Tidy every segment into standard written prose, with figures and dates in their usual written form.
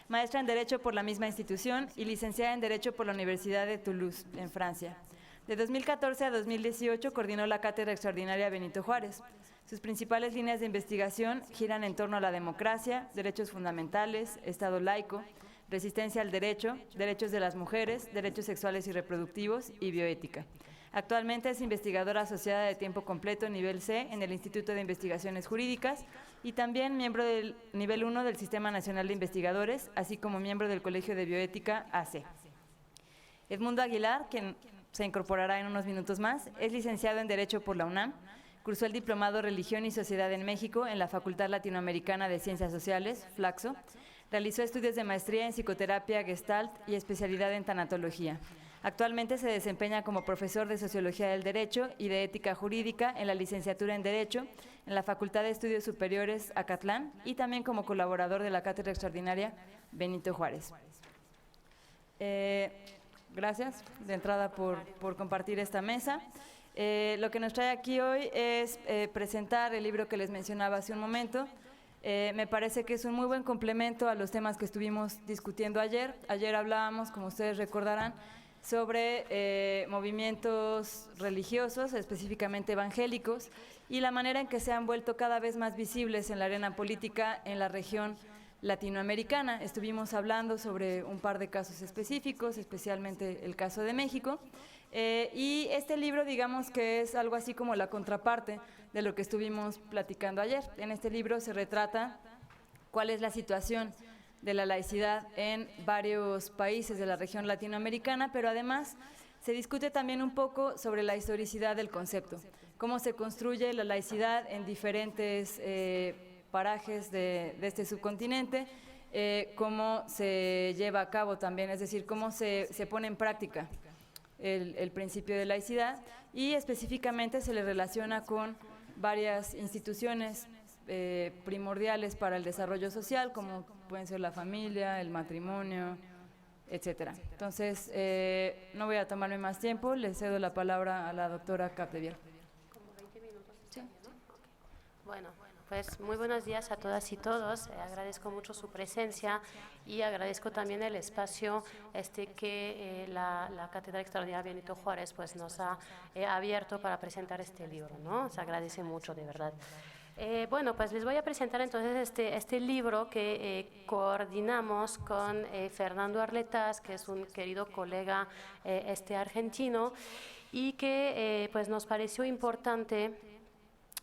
maestra en Derecho por la misma institución y licenciada en Derecho por la Universidad de Toulouse, en Francia. De 2014 a 2018 coordinó la Cátedra Extraordinaria Benito Juárez. Sus principales líneas de investigación giran en torno a la democracia, derechos fundamentales, Estado laico, resistencia al derecho, derechos de las mujeres, derechos sexuales y reproductivos y bioética. Actualmente es investigadora asociada de tiempo completo nivel C en el Instituto de Investigaciones Jurídicas y también miembro del nivel 1 del Sistema Nacional de Investigadores, así como miembro del Colegio de Bioética AC. Edmundo Aguilar, quien se incorporará en unos minutos más, es licenciado en Derecho por la UNAM, cursó el Diplomado Religión y Sociedad en México en la Facultad Latinoamericana de Ciencias Sociales, FLACSO, realizó estudios de maestría en Psicoterapia Gestalt y especialidad en Tanatología. Actualmente se desempeña como profesor de Sociología del Derecho y de Ética Jurídica en la licenciatura en Derecho en la Facultad de Estudios Superiores Acatlán y también como colaborador de la Cátedra Extraordinaria Benito Juárez. Gracias de entrada por compartir esta mesa. Lo que nos trae aquí hoy es presentar el libro que les mencionaba hace un momento. Me parece que es un muy buen complemento a los temas que estuvimos discutiendo ayer. Ayer hablábamos, como ustedes recordarán, sobre movimientos religiosos, específicamente evangélicos, y la manera en que se han vuelto cada vez más visibles en la arena política en la región latinoamericana. Estuvimos hablando sobre un par de casos específicos, especialmente el caso de México, y este libro, digamos que es algo así como la contraparte de lo que estuvimos platicando ayer. En este libro se retrata cuál es la situación de la laicidad en varios países de la región latinoamericana, pero además se discute también un poco sobre la historicidad del concepto, cómo se construye la laicidad en diferentes parajes de este subcontinente, cómo se lleva a cabo también, es decir, cómo se pone en práctica el principio de laicidad, y específicamente se le relaciona con varias instituciones primordiales para el desarrollo social, como pueden ser la familia, el matrimonio, etcétera. Entonces, no voy a tomarme más tiempo, le cedo la palabra a la doctora Capdeviel. Como 20 minutos. Sí. Bueno, pues muy buenos días a todas y todos. Agradezco mucho su presencia y agradezco también el espacio que la Cátedra Extraordinaria Benito Juárez pues, nos ha abierto para presentar este libro, ¿no? Se agradece mucho, de verdad. Bueno, pues les voy a presentar entonces este libro que coordinamos con Fernando Arletas, que es un querido colega argentino, y que pues nos pareció importante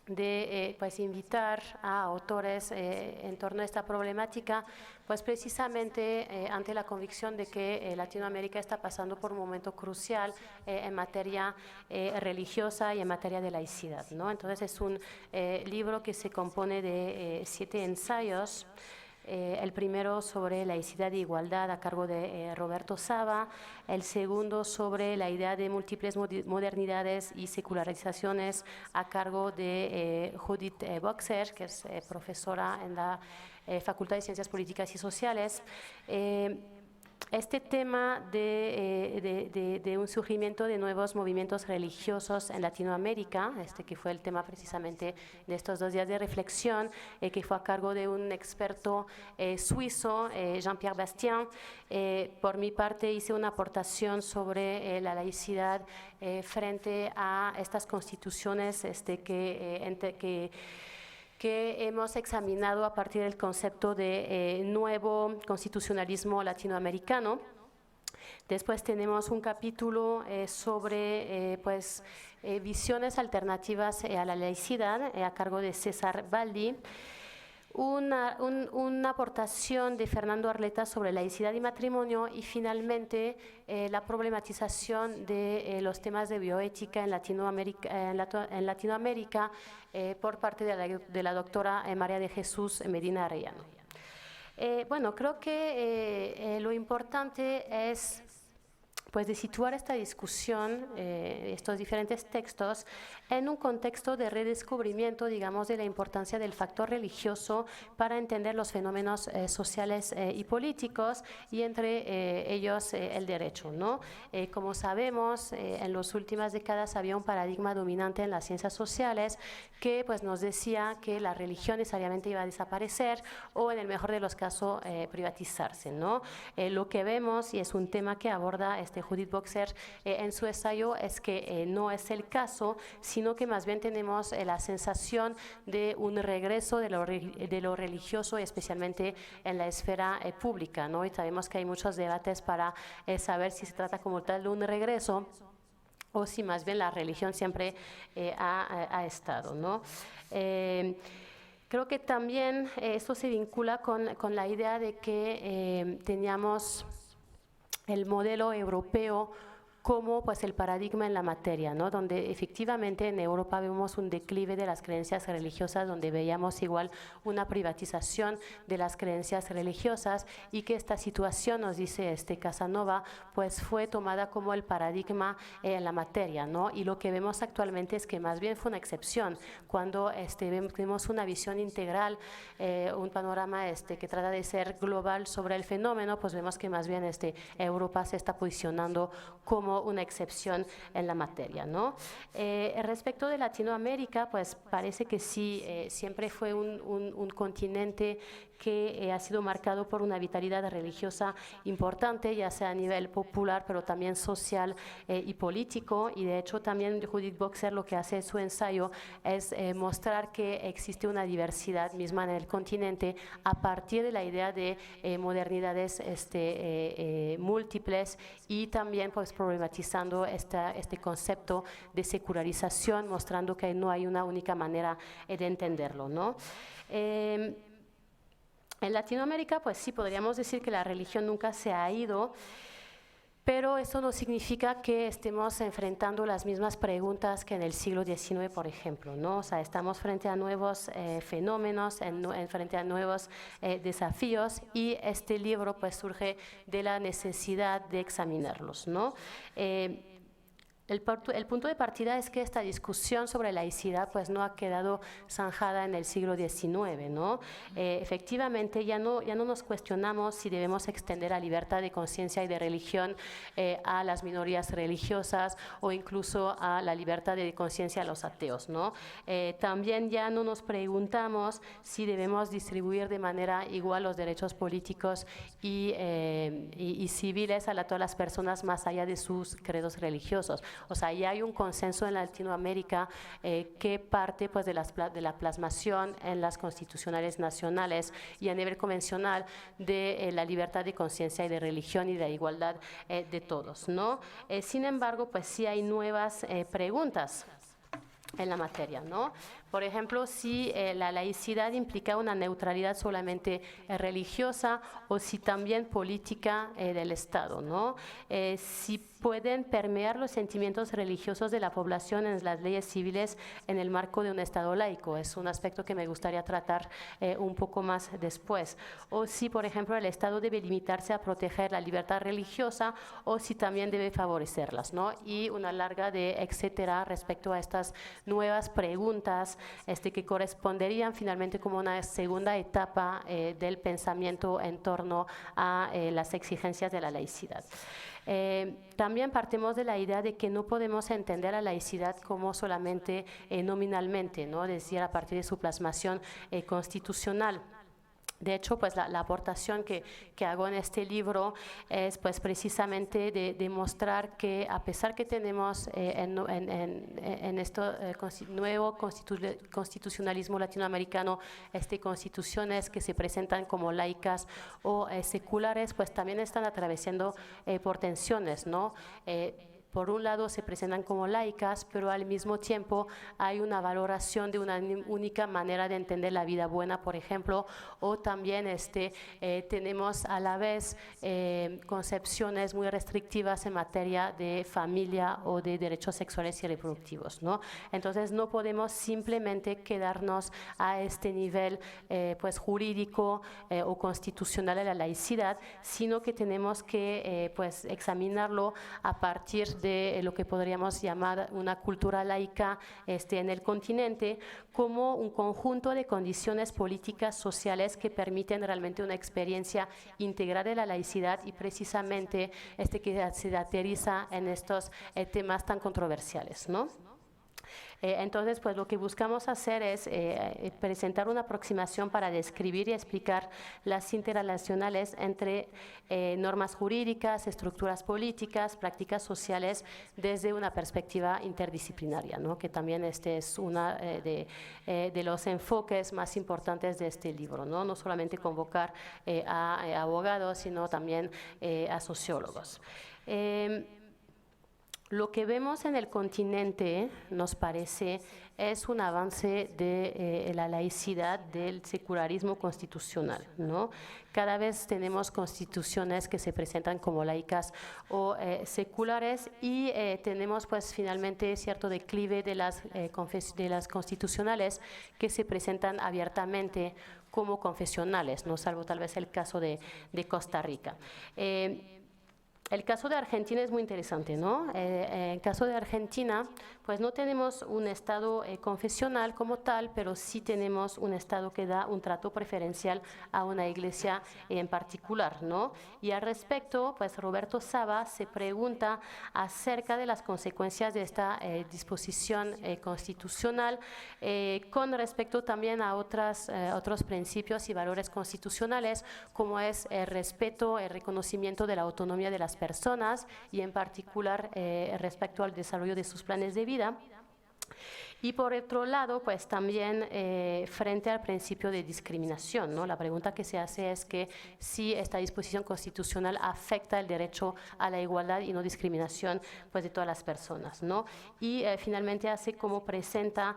de pues invitar a autores en torno a esta problemática, pues precisamente ante la convicción de que Latinoamérica está pasando por un momento crucial en materia religiosa y en materia de laicidad, ¿no? Entonces es un libro que se compone de 7 ensayos. El primero sobre laicidad e igualdad a cargo de Roberto Saba, el segundo sobre la idea de múltiples modernidades y secularizaciones a cargo de Judith Boxer, que es profesora en la Facultad de Ciencias Políticas y Sociales. Este tema de un surgimiento de nuevos movimientos religiosos en Latinoamérica, que fue el tema precisamente de estos 2 días de reflexión, que fue a cargo de un experto suizo, Jean-Pierre Bastien. Por mi parte hice una aportación sobre la laicidad frente a estas constituciones que hemos examinado a partir del concepto de nuevo constitucionalismo latinoamericano. Después tenemos un capítulo sobre visiones alternativas a la laicidad a cargo de César Baldi. Una aportación de Fernando Arletas sobre laicidad y matrimonio, y finalmente la problematización de los temas de bioética en Latinoamérica por parte de la doctora María de Jesús Medina Arellano. Bueno, creo que lo importante es pues de situar esta discusión, estos diferentes textos, en un contexto de redescubrimiento, digamos, de la importancia del factor religioso para entender los fenómenos sociales y políticos, y entre ellos el derecho, ¿no? Como sabemos, en las últimas décadas había un paradigma dominante en las ciencias sociales que pues, nos decía que la religión necesariamente iba a desaparecer o, en el mejor de los casos, privatizarse, ¿no? Lo que vemos, y es un tema que aborda Judith Boxer en su ensayo, es que no es el caso, sino que más bien tenemos la sensación de un regreso de lo religioso, especialmente en la esfera pública, ¿no? Y sabemos que hay muchos debates para saber si se trata como tal de un regreso o si más bien la religión siempre ha estado, ¿no? Creo que también esto se vincula con la idea de que teníamos el modelo europeo como pues, el paradigma en la materia, ¿no? Donde efectivamente en Europa vemos un declive de las creencias religiosas, donde veíamos igual una privatización de las creencias religiosas, y que esta situación, nos dice Casanova, pues fue tomada como el paradigma en la materia, ¿no? Y lo que vemos actualmente es que más bien fue una excepción. Cuando vemos una visión integral, un panorama que trata de ser global sobre el fenómeno, pues vemos que más bien Europa se está posicionando como una excepción en la materia, ¿no? Respecto de Latinoamérica, pues parece que sí, siempre fue un continente que ha sido marcado por una vitalidad religiosa importante, ya sea a nivel popular, pero también social y político. Y de hecho también Judith Boxer lo que hace en su ensayo es mostrar que existe una diversidad misma en el continente a partir de la idea de modernidades múltiples, y también pues problematizando este concepto de secularización, mostrando que no hay una única manera de entenderlo, ¿no? En Latinoamérica, pues sí, podríamos decir que la religión nunca se ha ido, pero eso no significa que estemos enfrentando las mismas preguntas que en el siglo XIX, por ejemplo, ¿no? O sea, estamos frente a nuevos fenómenos, frente a nuevos desafíos, y este libro pues surge de la necesidad de examinarlos, ¿no? El punto de partida es que esta discusión sobre laicidad pues no ha quedado zanjada en el siglo XIX, ¿no? Efectivamente ya no nos cuestionamos si debemos extender la libertad de conciencia y de religión a las minorías religiosas, o incluso a la libertad de conciencia a los ateos, ¿no? También ya no nos preguntamos si debemos distribuir de manera igual los derechos políticos y civiles a todas las personas más allá de sus credos religiosos. O sea, ya hay un consenso en Latinoamérica que parte pues, de la plasmación en las constitucionales nacionales y a nivel convencional de la libertad de conciencia y de religión y de la igualdad de todos, ¿no? Sin embargo, pues sí hay nuevas preguntas en la materia, ¿no? Por ejemplo, si la laicidad implica una neutralidad solamente religiosa, o si también política del Estado, ¿no? Si pueden permear los sentimientos religiosos de la población en las leyes civiles en el marco de un Estado laico. Es un aspecto que me gustaría tratar un poco más después. O si, por ejemplo, el Estado debe limitarse a proteger la libertad religiosa, o si también debe favorecerlas, ¿no? Y una larga de etcétera respecto a estas nuevas preguntas que corresponderían finalmente como una segunda etapa del pensamiento en torno a las exigencias de la laicidad. También partimos de la idea de que no podemos entender la laicidad como solamente nominalmente, ¿no? Es decir, a partir de su plasmación constitucional. De hecho, pues la aportación que hago en este libro es pues precisamente de demostrar que a pesar que tenemos en este nuevo constitucionalismo latinoamericano constituciones que se presentan como laicas o seculares, pues también están atravesando por tensiones, ¿no? por un lado se presentan como laicas, pero al mismo tiempo hay una valoración de una única manera de entender la vida buena, por ejemplo, o también tenemos a la vez concepciones muy restrictivas en materia de familia o de derechos sexuales y reproductivos, ¿no? Entonces no podemos simplemente quedarnos a este nivel pues jurídico o constitucional de la laicidad, sino que tenemos que pues examinarlo a partir de lo que podríamos llamar una cultura laica en el continente, como un conjunto de condiciones políticas, sociales que permiten realmente una experiencia integral de la laicidad y precisamente que se aterriza en estos temas tan controversiales, ¿no? Entonces, pues lo que buscamos hacer es presentar una aproximación para describir y explicar las interrelacionales entre normas jurídicas, estructuras políticas, prácticas sociales desde una perspectiva interdisciplinaria, ¿no? Que también es una de los enfoques más importantes de este libro, ¿no? No solamente convocar a abogados, sino también a sociólogos. Lo que vemos en el continente, nos parece, es un avance de la laicidad del secularismo constitucional, ¿no? Cada vez tenemos constituciones que se presentan como laicas o seculares y tenemos pues finalmente cierto declive de las constitucionales que se presentan abiertamente como confesionales, ¿no? Salvo tal vez el caso de Costa Rica. El caso de Argentina es muy interesante, ¿no? En el caso de Argentina, pues no tenemos un Estado confesional como tal, pero sí tenemos un Estado que da un trato preferencial a una iglesia en particular, ¿no? Y al respecto, pues Roberto Saba se pregunta acerca de las consecuencias de esta disposición constitucional con respecto también a otros principios y valores constitucionales, como es el respeto, el reconocimiento de la autonomía de las personas y en particular respecto al desarrollo de sus planes de vida. Y por otro lado, pues también frente al principio de discriminación, ¿no? La pregunta que se hace es que si esta disposición constitucional afecta el derecho a la igualdad y no discriminación pues, de todas las personas, ¿no? Y finalmente hace como presenta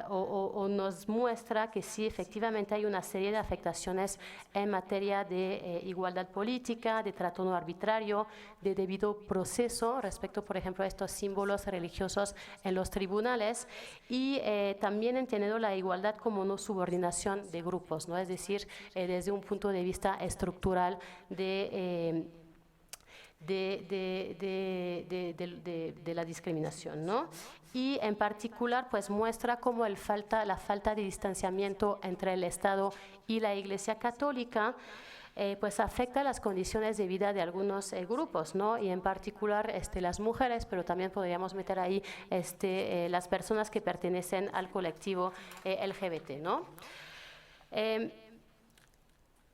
o nos muestra que sí, efectivamente hay una serie de afectaciones en materia de igualdad política, de trato no arbitrario, de debido proceso respecto, por ejemplo, a estos símbolos religiosos en los tribunales y también entendiendo la igualdad como no subordinación de grupos, ¿no? Es decir, desde un punto de vista estructural de la discriminación, ¿no? Y en particular pues muestra cómo la falta de distanciamiento entre el Estado y la Iglesia Católica pues afecta las condiciones de vida de algunos grupos, ¿no? Y en particular las mujeres, pero también podríamos meter ahí las personas que pertenecen al colectivo LGBT, ¿no?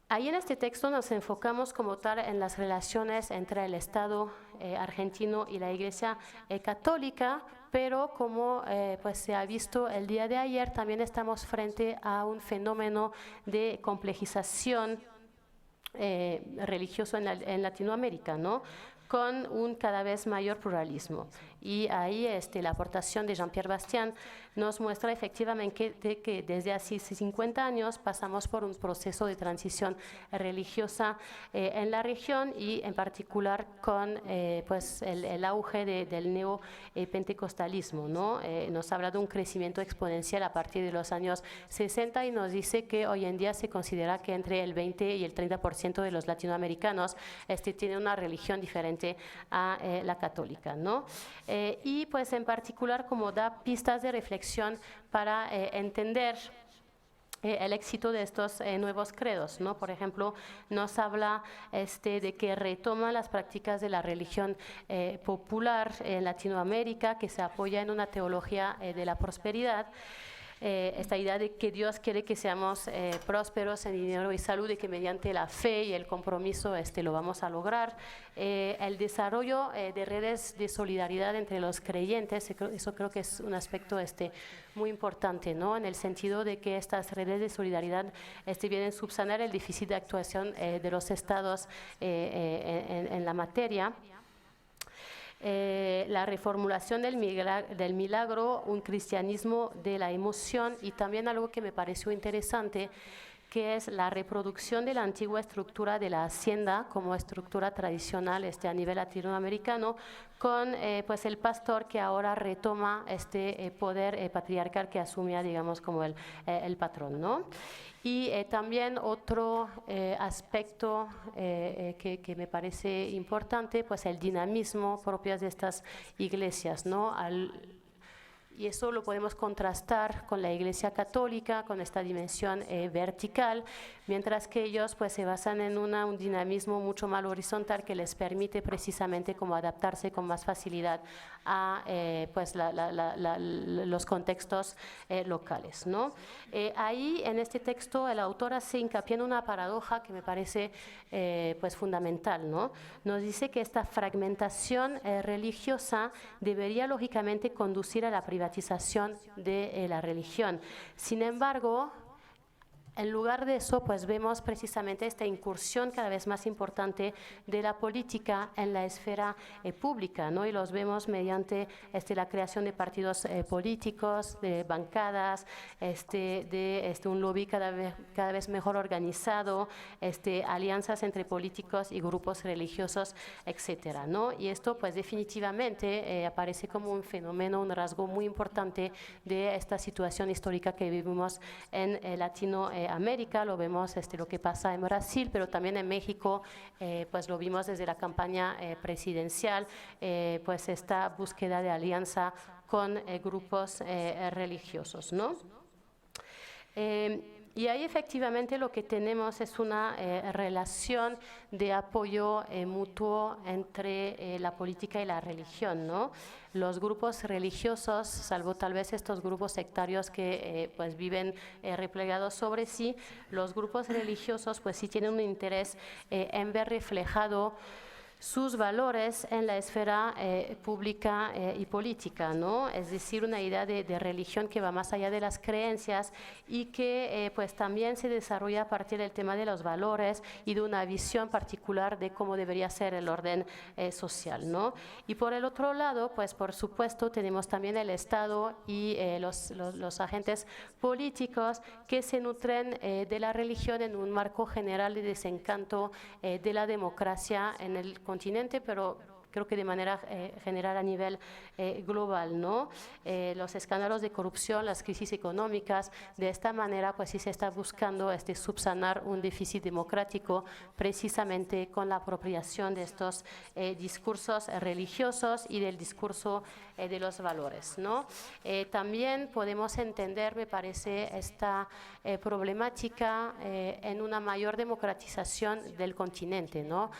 Ahí en este texto nos enfocamos como tal en las relaciones entre el Estado argentino y la Iglesia Católica, pero como pues se ha visto el día de ayer, también estamos frente a un fenómeno de complejización religioso en Latinoamérica, ¿no? Con un cada vez mayor pluralismo. Y ahí la aportación de Jean-Pierre Bastian nos muestra efectivamente que desde hace 50 años pasamos por un proceso de transición religiosa en la región y en particular con pues el auge del neopentecostalismo, ¿no? Nos habla de un crecimiento exponencial a partir de los años 60 y nos dice que hoy en día se considera que entre el 20 y el 30% de los latinoamericanos tienen una religión diferente a la católica, ¿no? Y pues en particular como da pistas de reflexión para entender el éxito de estos nuevos credos, ¿no? Por ejemplo, nos habla de que retoma las prácticas de la religión popular en Latinoamérica, que se apoya en una teología de la prosperidad. Esta idea de que Dios quiere que seamos prósperos en dinero y salud y que mediante la fe y el compromiso lo vamos a lograr. El desarrollo de redes de solidaridad entre los creyentes, eso creo que es un aspecto muy importante, ¿no? En el sentido de que estas redes de solidaridad vienen a subsanar el déficit de actuación de los estados en la materia. la reformulación del milagro, un cristianismo de la emoción, y también algo que me pareció interesante, que es la reproducción de la antigua estructura de la hacienda como estructura tradicional a nivel latinoamericano, con pues el pastor que ahora retoma este poder patriarcal que asumía, digamos, como el patrón, ¿no? Y también otro aspecto que me parece importante, pues el dinamismo propio de estas iglesias, ¿no? Y eso lo podemos contrastar con la Iglesia Católica, con esta dimensión vertical, mientras que ellos pues se basan en un dinamismo mucho más horizontal que les permite precisamente como adaptarse con más facilidad a pues los contextos locales, ¿no? Ahí en este texto el autor hace hincapié en una paradoja que me parece pues fundamental, ¿no? Nos dice que esta fragmentación religiosa debería lógicamente conducir a la privatización de la religión. Sin embargo, en lugar de eso, pues vemos precisamente esta incursión cada vez más importante de la política en la esfera pública, ¿no? Y los vemos mediante la creación de partidos políticos, de bancadas, de un lobby cada vez mejor organizado, alianzas entre políticos y grupos religiosos, etcétera, ¿no? Y esto, pues definitivamente aparece como un fenómeno, un rasgo muy importante de esta situación histórica que vivimos en Latinoamérica. Lo vemos lo que pasa en Brasil, pero también en México, pues lo vimos desde la campaña presidencial, pues esta búsqueda de alianza con grupos religiosos, ¿no? Y ahí efectivamente lo que tenemos es una relación de apoyo mutuo entre la política y la religión, ¿no? Los grupos religiosos, salvo tal vez estos grupos sectarios que pues viven replegados sobre sí, los grupos religiosos pues sí tienen un interés en ver reflejado sus valores en la esfera pública y política, ¿no? Es decir, una idea de religión que va más allá de las creencias y que pues también se desarrolla a partir del tema de los valores y de una visión particular de cómo debería ser el orden social, ¿no? Y por el otro lado, pues por supuesto tenemos también el Estado y los agentes políticos que se nutren de la religión en un marco general de desencanto de la democracia en el continente, pero creo que de manera general a nivel global, ¿no? Los escándalos de corrupción, las crisis económicas, de esta manera pues sí se está buscando subsanar un déficit democrático precisamente con la apropiación de estos discursos religiosos y del discurso de los valores, ¿no? También podemos entender, me parece, esta problemática en una mayor democratización del continente, ¿no?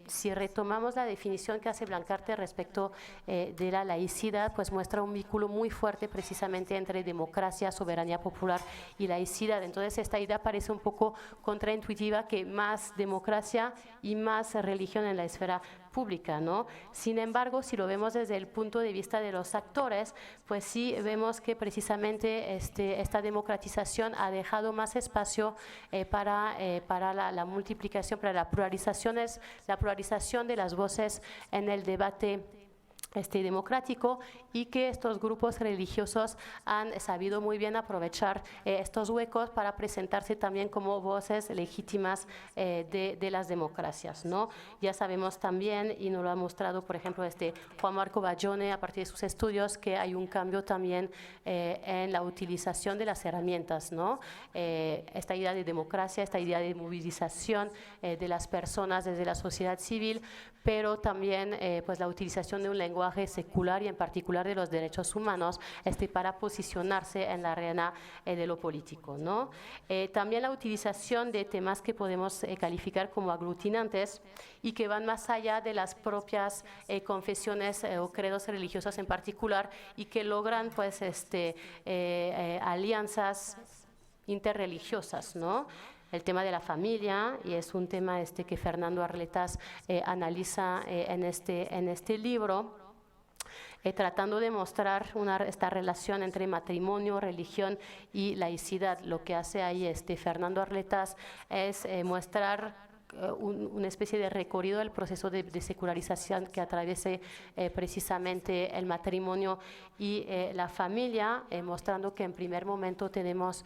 Si retomamos la definición que hace Blancarte respecto de la laicidad, pues muestra un vínculo muy fuerte precisamente entre democracia, soberanía popular y laicidad. Entonces esta idea parece un poco contraintuitiva, que más democracia y más religión en la esfera pública, ¿no? Sin embargo, si lo vemos desde el punto de vista de los actores, pues sí vemos que precisamente esta democratización ha dejado más espacio para la multiplicación, para la pluralización de las voces en el debate democrático, y que estos grupos religiosos han sabido muy bien aprovechar estos huecos para presentarse también como voces legítimas de las democracias, ¿no? Ya sabemos también, y nos lo ha mostrado por ejemplo Juan Marco Bayone a partir de sus estudios, que hay un cambio también en la utilización de las herramientas, ¿no? Esta idea de democracia, esta idea de movilización de las personas desde la sociedad civil, pero también pues la utilización de un lenguaje secular y en particular de los derechos humanos para posicionarse en la arena de lo político, ¿no? También la utilización de temas que podemos calificar como aglutinantes y que van más allá de las propias confesiones o credos religiosos en particular, y que logran pues alianzas interreligiosas, ¿no? El tema de la familia, y es un tema que Fernando Arletas analiza en este libro, tratando de mostrar esta relación entre matrimonio, religión y laicidad. Lo que hace ahí Fernando Arletas es mostrar una especie de recorrido del proceso de secularización que atraviese precisamente el matrimonio y la familia, mostrando que en primer momento tenemos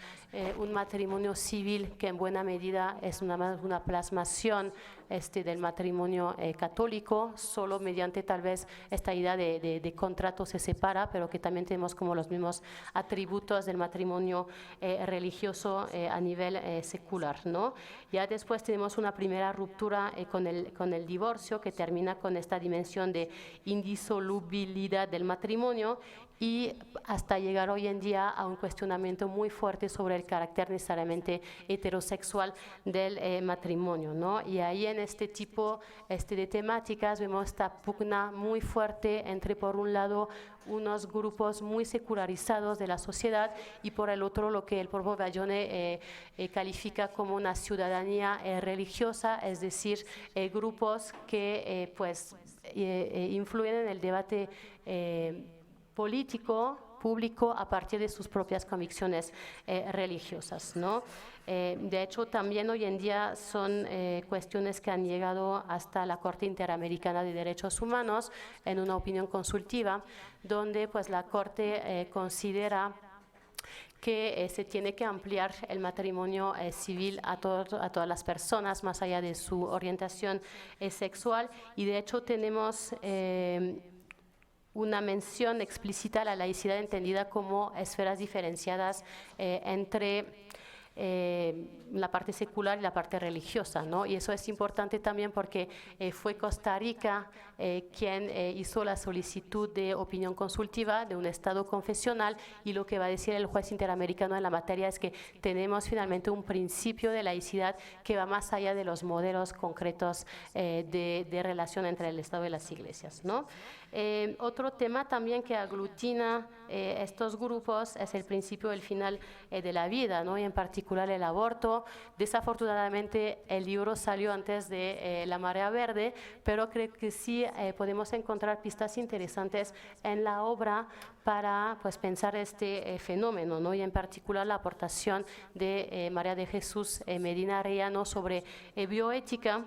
un matrimonio civil que en buena medida es una plasmación del matrimonio católico, solo mediante tal vez esta idea de contrato se separa, pero que también tenemos como los mismos atributos del matrimonio religioso a nivel secular, ¿no? Ya después tenemos una primera ruptura con el divorcio, que termina con esta dimensión de indisolubilidad del matrimonio, y hasta llegar hoy en día a un cuestionamiento muy fuerte sobre el carácter necesariamente heterosexual del matrimonio, ¿no? Y ahí en este tipo de temáticas vemos esta pugna muy fuerte entre, por un lado, unos grupos muy secularizados de la sociedad y por el otro lo que el propio Bayone califica como una ciudadanía religiosa, es decir, grupos que influyen en el debate político, público, a partir de sus propias convicciones religiosas, ¿no? De hecho, también hoy en día son cuestiones que han llegado hasta la Corte Interamericana de Derechos Humanos en una opinión consultiva, donde pues la Corte considera que se tiene que ampliar el matrimonio civil a todas las personas, más allá de su orientación sexual, y de hecho tenemos una mención explícita a la laicidad entendida como esferas diferenciadas entre la parte secular y la parte religiosa, ¿no? Y eso es importante también porque fue Costa Rica quien hizo la solicitud de opinión consultiva de un estado confesional, y lo que va a decir el juez interamericano en la materia es que tenemos finalmente un principio de laicidad que va más allá de los modelos concretos de relación entre el Estado y las iglesias, ¿no? Otro tema también que aglutina estos grupos es el principio del final de la vida, ¿no? Y en particular el aborto. Desafortunadamente el libro salió antes de La Marea Verde, pero creo que sí podemos encontrar pistas interesantes en la obra para pues pensar este fenómeno, ¿no? Y en particular la aportación de María de Jesús Medina Arellano sobre bioética,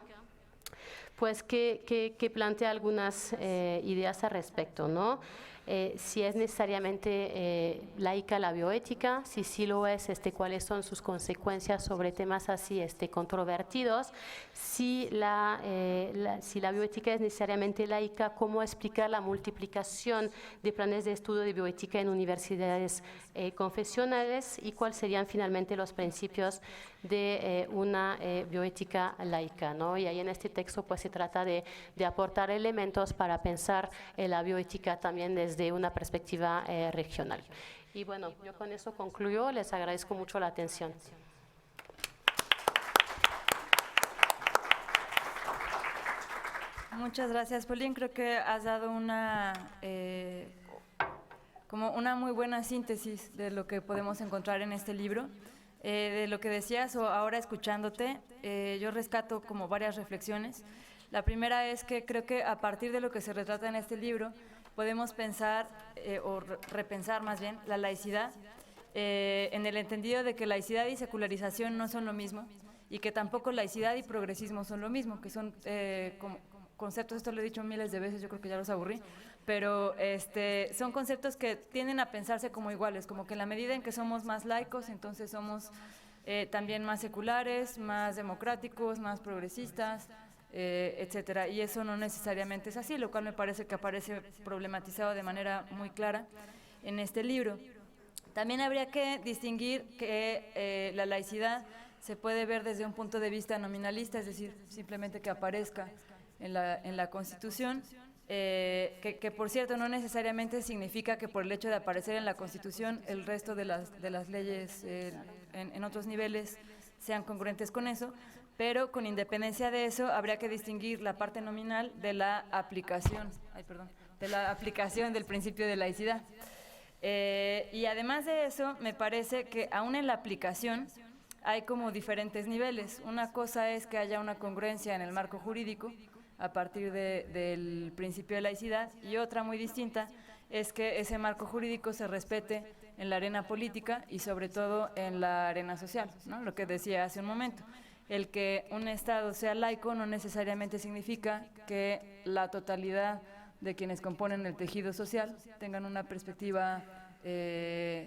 pues que plantea algunas ideas al respecto, ¿no? Si es necesariamente laica la bioética, si sí lo es, cuáles son sus consecuencias sobre temas así controvertidos, si la bioética es necesariamente laica, cómo explicar la multiplicación de planes de estudio de bioética en universidades confesionales, y cuáles serían finalmente los principios de una bioética laica, ¿no? Y ahí en este texto pues se trata de aportar elementos para pensar la bioética también desde una perspectiva regional. Y bueno, yo con eso concluyo. Les agradezco mucho la atención. Muchas gracias, Pauline. Creo que has dado como una muy buena síntesis de lo que podemos encontrar en este libro. De lo que decías, o ahora escuchándote, yo rescato como varias reflexiones. La primera es que creo que a partir de lo que se retrata en este libro podemos pensar o repensar más bien la laicidad en el entendido de que laicidad y secularización no son lo mismo, y que tampoco laicidad y progresismo son lo mismo, que son como conceptos, esto lo he dicho miles de veces, yo creo que ya los aburrí, pero son conceptos que tienden a pensarse como iguales, como que en la medida en que somos más laicos, entonces somos también más seculares, más democráticos, más progresistas, etcétera, y eso no necesariamente es así, lo cual me parece que aparece problematizado de manera muy clara en este libro. También habría que distinguir que la laicidad se puede ver desde un punto de vista nominalista, es decir, simplemente que aparezca en la Constitución, que por cierto no necesariamente significa que por el hecho de aparecer en la Constitución el resto de las leyes en otros niveles sean congruentes con eso, pero con independencia de eso habría que distinguir la parte nominal de la aplicación, del principio de laicidad. Y además de eso, me parece que aún en la aplicación hay como diferentes niveles. Una cosa es que haya una congruencia en el marco jurídico a partir del principio de laicidad, y otra muy distinta es que ese marco jurídico se respete en la arena política y sobre todo en la arena social, ¿no? Lo que decía hace un momento. el que un Estado sea laico no necesariamente significa que la totalidad de quienes componen el tejido social tengan una perspectiva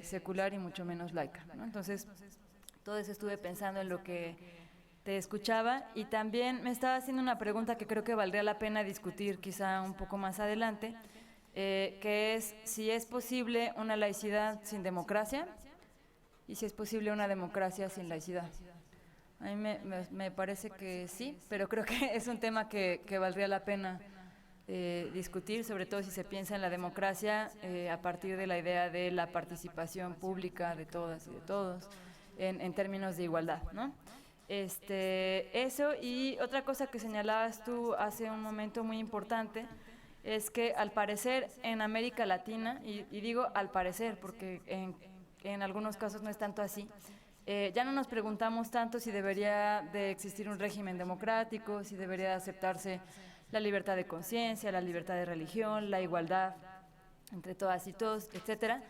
secular y mucho menos laica, ¿no? Entonces, todo eso estuve pensando en lo que te escuchaba, y también me estaba haciendo una pregunta que creo que valdría la pena discutir quizá un poco más adelante, que es si es posible una laicidad sin democracia y si es posible una democracia sin laicidad. A mí me parece que sí, pero creo que es un tema que valdría la pena discutir, sobre todo si se piensa en la democracia a partir de la idea de la participación pública de todas y de todos en términos de igualdad, ¿no? Eso, y otra cosa que señalabas tú hace un momento muy importante es que al parecer en América Latina, y digo al parecer porque en algunos casos no es tanto así, ya no nos preguntamos tanto si debería de existir un régimen democrático, si debería de aceptarse la libertad de conciencia, la libertad de religión, la igualdad entre todas y todos, etcétera.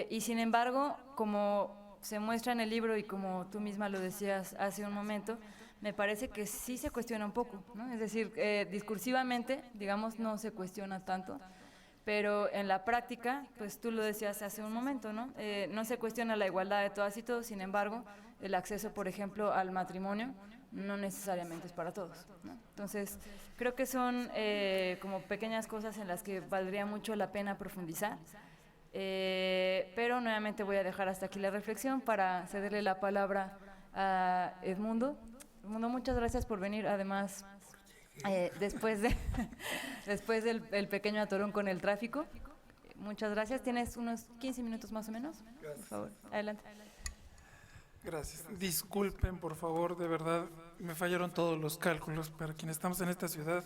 Y sin embargo, como se muestra en el libro y como tú misma lo decías hace un momento, me parece que sí se cuestiona un poco, ¿no? Es decir, discursivamente, digamos, no se cuestiona tanto, pero en la práctica, pues tú lo decías hace un momento, ¿no? No se cuestiona la igualdad de todas y todos, sin embargo, el acceso, por ejemplo, al matrimonio no necesariamente es para todos, ¿no? Entonces, creo que son como pequeñas cosas en las que valdría mucho la pena profundizar, pero nuevamente voy a dejar hasta aquí la reflexión para cederle la palabra a Edmundo. Edmundo, muchas gracias por venir, además, después del el pequeño atorón con el tráfico. Muchas gracias. Tienes unos 15 minutos más o menos. Gracias. Por favor, adelante. Gracias. Disculpen, por favor, de verdad, me fallaron todos los cálculos. Para quienes estamos en esta ciudad,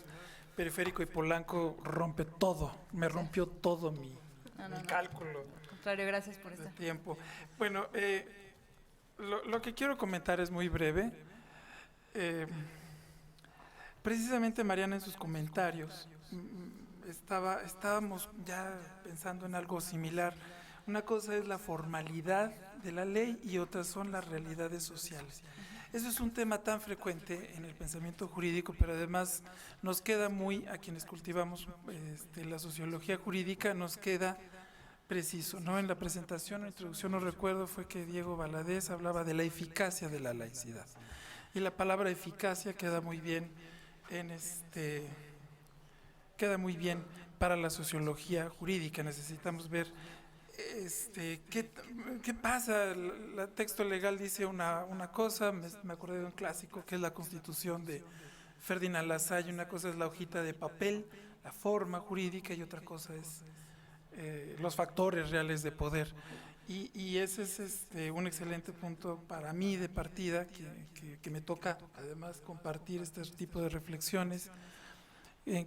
Periférico y Polanco rompe todo. Me rompió todo mi cálculo. Al contrario, gracias por de estar. tiempo. Bueno, lo que quiero comentar es muy breve. Precisamente Mariana en sus comentarios estábamos ya pensando en algo similar. Una cosa es la formalidad de la ley y otras son las realidades sociales. Eso es un tema tan frecuente en el pensamiento jurídico, pero además nos queda muy, a quienes cultivamos la sociología jurídica, nos queda preciso, ¿no? En la presentación o introducción, no recuerdo, fue que Diego Valadez hablaba de la eficacia de la laicidad. Y la palabra eficacia queda muy bien queda muy bien para la sociología jurídica. Necesitamos ver ¿qué pasa? El texto legal dice una cosa, me acordé de un clásico que es la Constitución de Ferdinand Lassalle. Una cosa es la hojita de papel, la forma jurídica, y otra cosa es los factores reales de poder. Y ese es un excelente punto para mí de partida, que me toca además compartir este tipo de reflexiones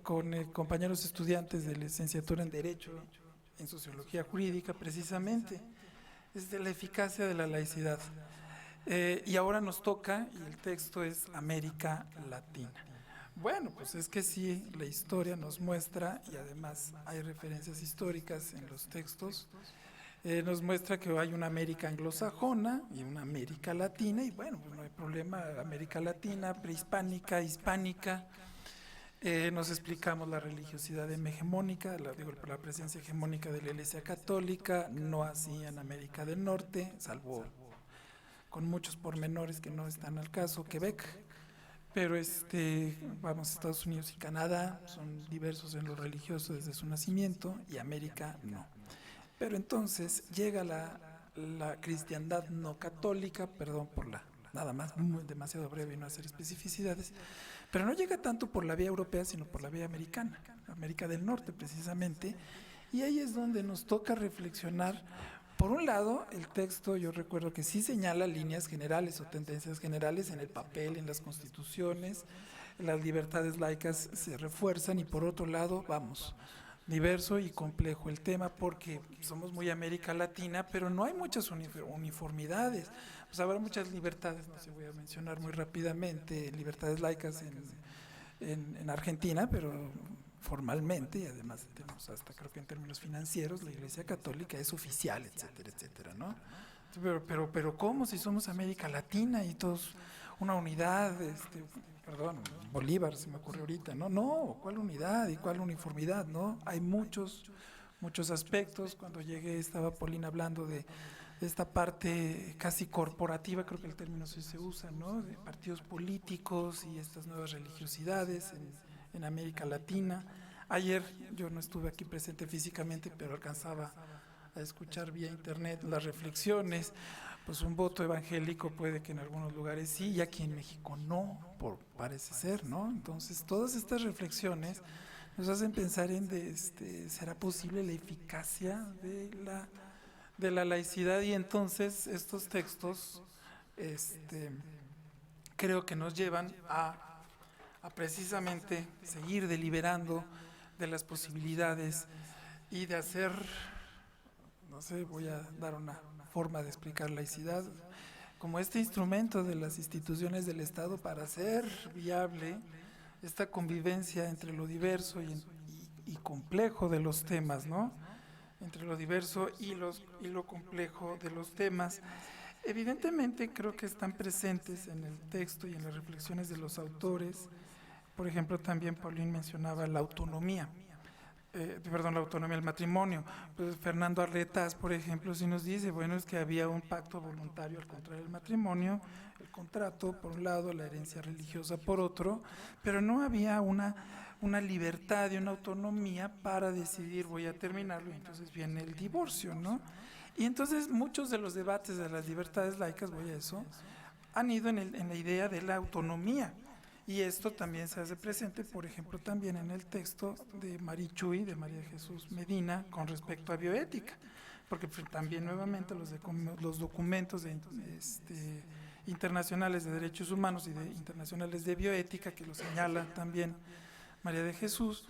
con compañeros estudiantes de licenciatura en Derecho, en Sociología Jurídica, precisamente, es de la eficacia de la laicidad. Y ahora nos toca, y el texto es América Latina. Bueno, pues es que sí, la historia nos muestra, y además hay referencias históricas en los textos, nos muestra que hay una América anglosajona y una América Latina, y bueno, pues no hay problema, América Latina, prehispánica, hispánica. Nos explicamos la religiosidad hegemónica, la presencia hegemónica de la Iglesia Católica, no así en América del Norte, salvo con muchos pormenores que no están al caso, Quebec, pero vamos, Estados Unidos y Canadá son diversos en lo religioso desde su nacimiento, y América no. Pero entonces llega la cristiandad no católica, perdón por nada más, demasiado breve y no hacer especificidades, pero no llega tanto por la vía europea, sino por la vía americana, América del Norte precisamente, y ahí es donde nos toca reflexionar. Por un lado, el texto, yo recuerdo que sí señala líneas generales o tendencias generales en el papel, en las constituciones, las libertades laicas se refuerzan, y por otro lado, vamos, diverso y complejo el tema, porque somos muy América Latina, pero no hay muchas uniformidades. Pues habrá muchas libertades, no sé, voy a mencionar muy rápidamente, libertades laicas en Argentina, pero formalmente, y además tenemos hasta, creo que en términos financieros, la Iglesia Católica es oficial, etcétera, etcétera, ¿no? Pero ¿cómo si somos América Latina y todos una unidad, perdón, Bolívar se me ocurrió ahorita, no, ¿cuál unidad y cuál uniformidad? No, hay muchos aspectos. Cuando llegué estaba Paulina hablando de esta parte casi corporativa, creo que el término sí se usa, ¿no? De partidos políticos y estas nuevas religiosidades en América Latina. Ayer yo no estuve aquí presente físicamente, pero alcanzaba a escuchar vía internet las reflexiones. Pues un voto evangélico puede que en algunos lugares sí, y aquí en México no, parece ser, ¿no? Entonces todas estas reflexiones nos hacen pensar en ¿será posible la eficacia de la laicidad? Y entonces estos textos creo que nos llevan a precisamente seguir deliberando de las posibilidades y de hacer, no sé, voy a dar una forma de explicar laicidad, como este instrumento de las instituciones del Estado para hacer viable esta convivencia entre lo diverso y complejo de los temas, ¿no? Entre lo diverso y lo complejo de los temas. Evidentemente creo que están presentes en el texto y en las reflexiones de los autores. Por ejemplo, también Paulín mencionaba la autonomía. La autonomía del matrimonio. Pues Fernando Arretas, por ejemplo, sí nos dice, bueno, es que había un pacto voluntario al contrario del matrimonio, el contrato por un lado, la herencia religiosa por otro, pero no había una libertad y una autonomía para decidir voy a terminarlo, y entonces viene el divorcio, ¿no? Y entonces muchos de los debates de las libertades laicas, voy a eso, han ido en la idea de la autonomía. Y esto también se hace presente, por ejemplo, también en el texto de Marichuy, de María de Jesús Medina, con respecto a bioética, porque también nuevamente los documentos internacionales de derechos humanos y internacionales de bioética, que lo señala también María de Jesús,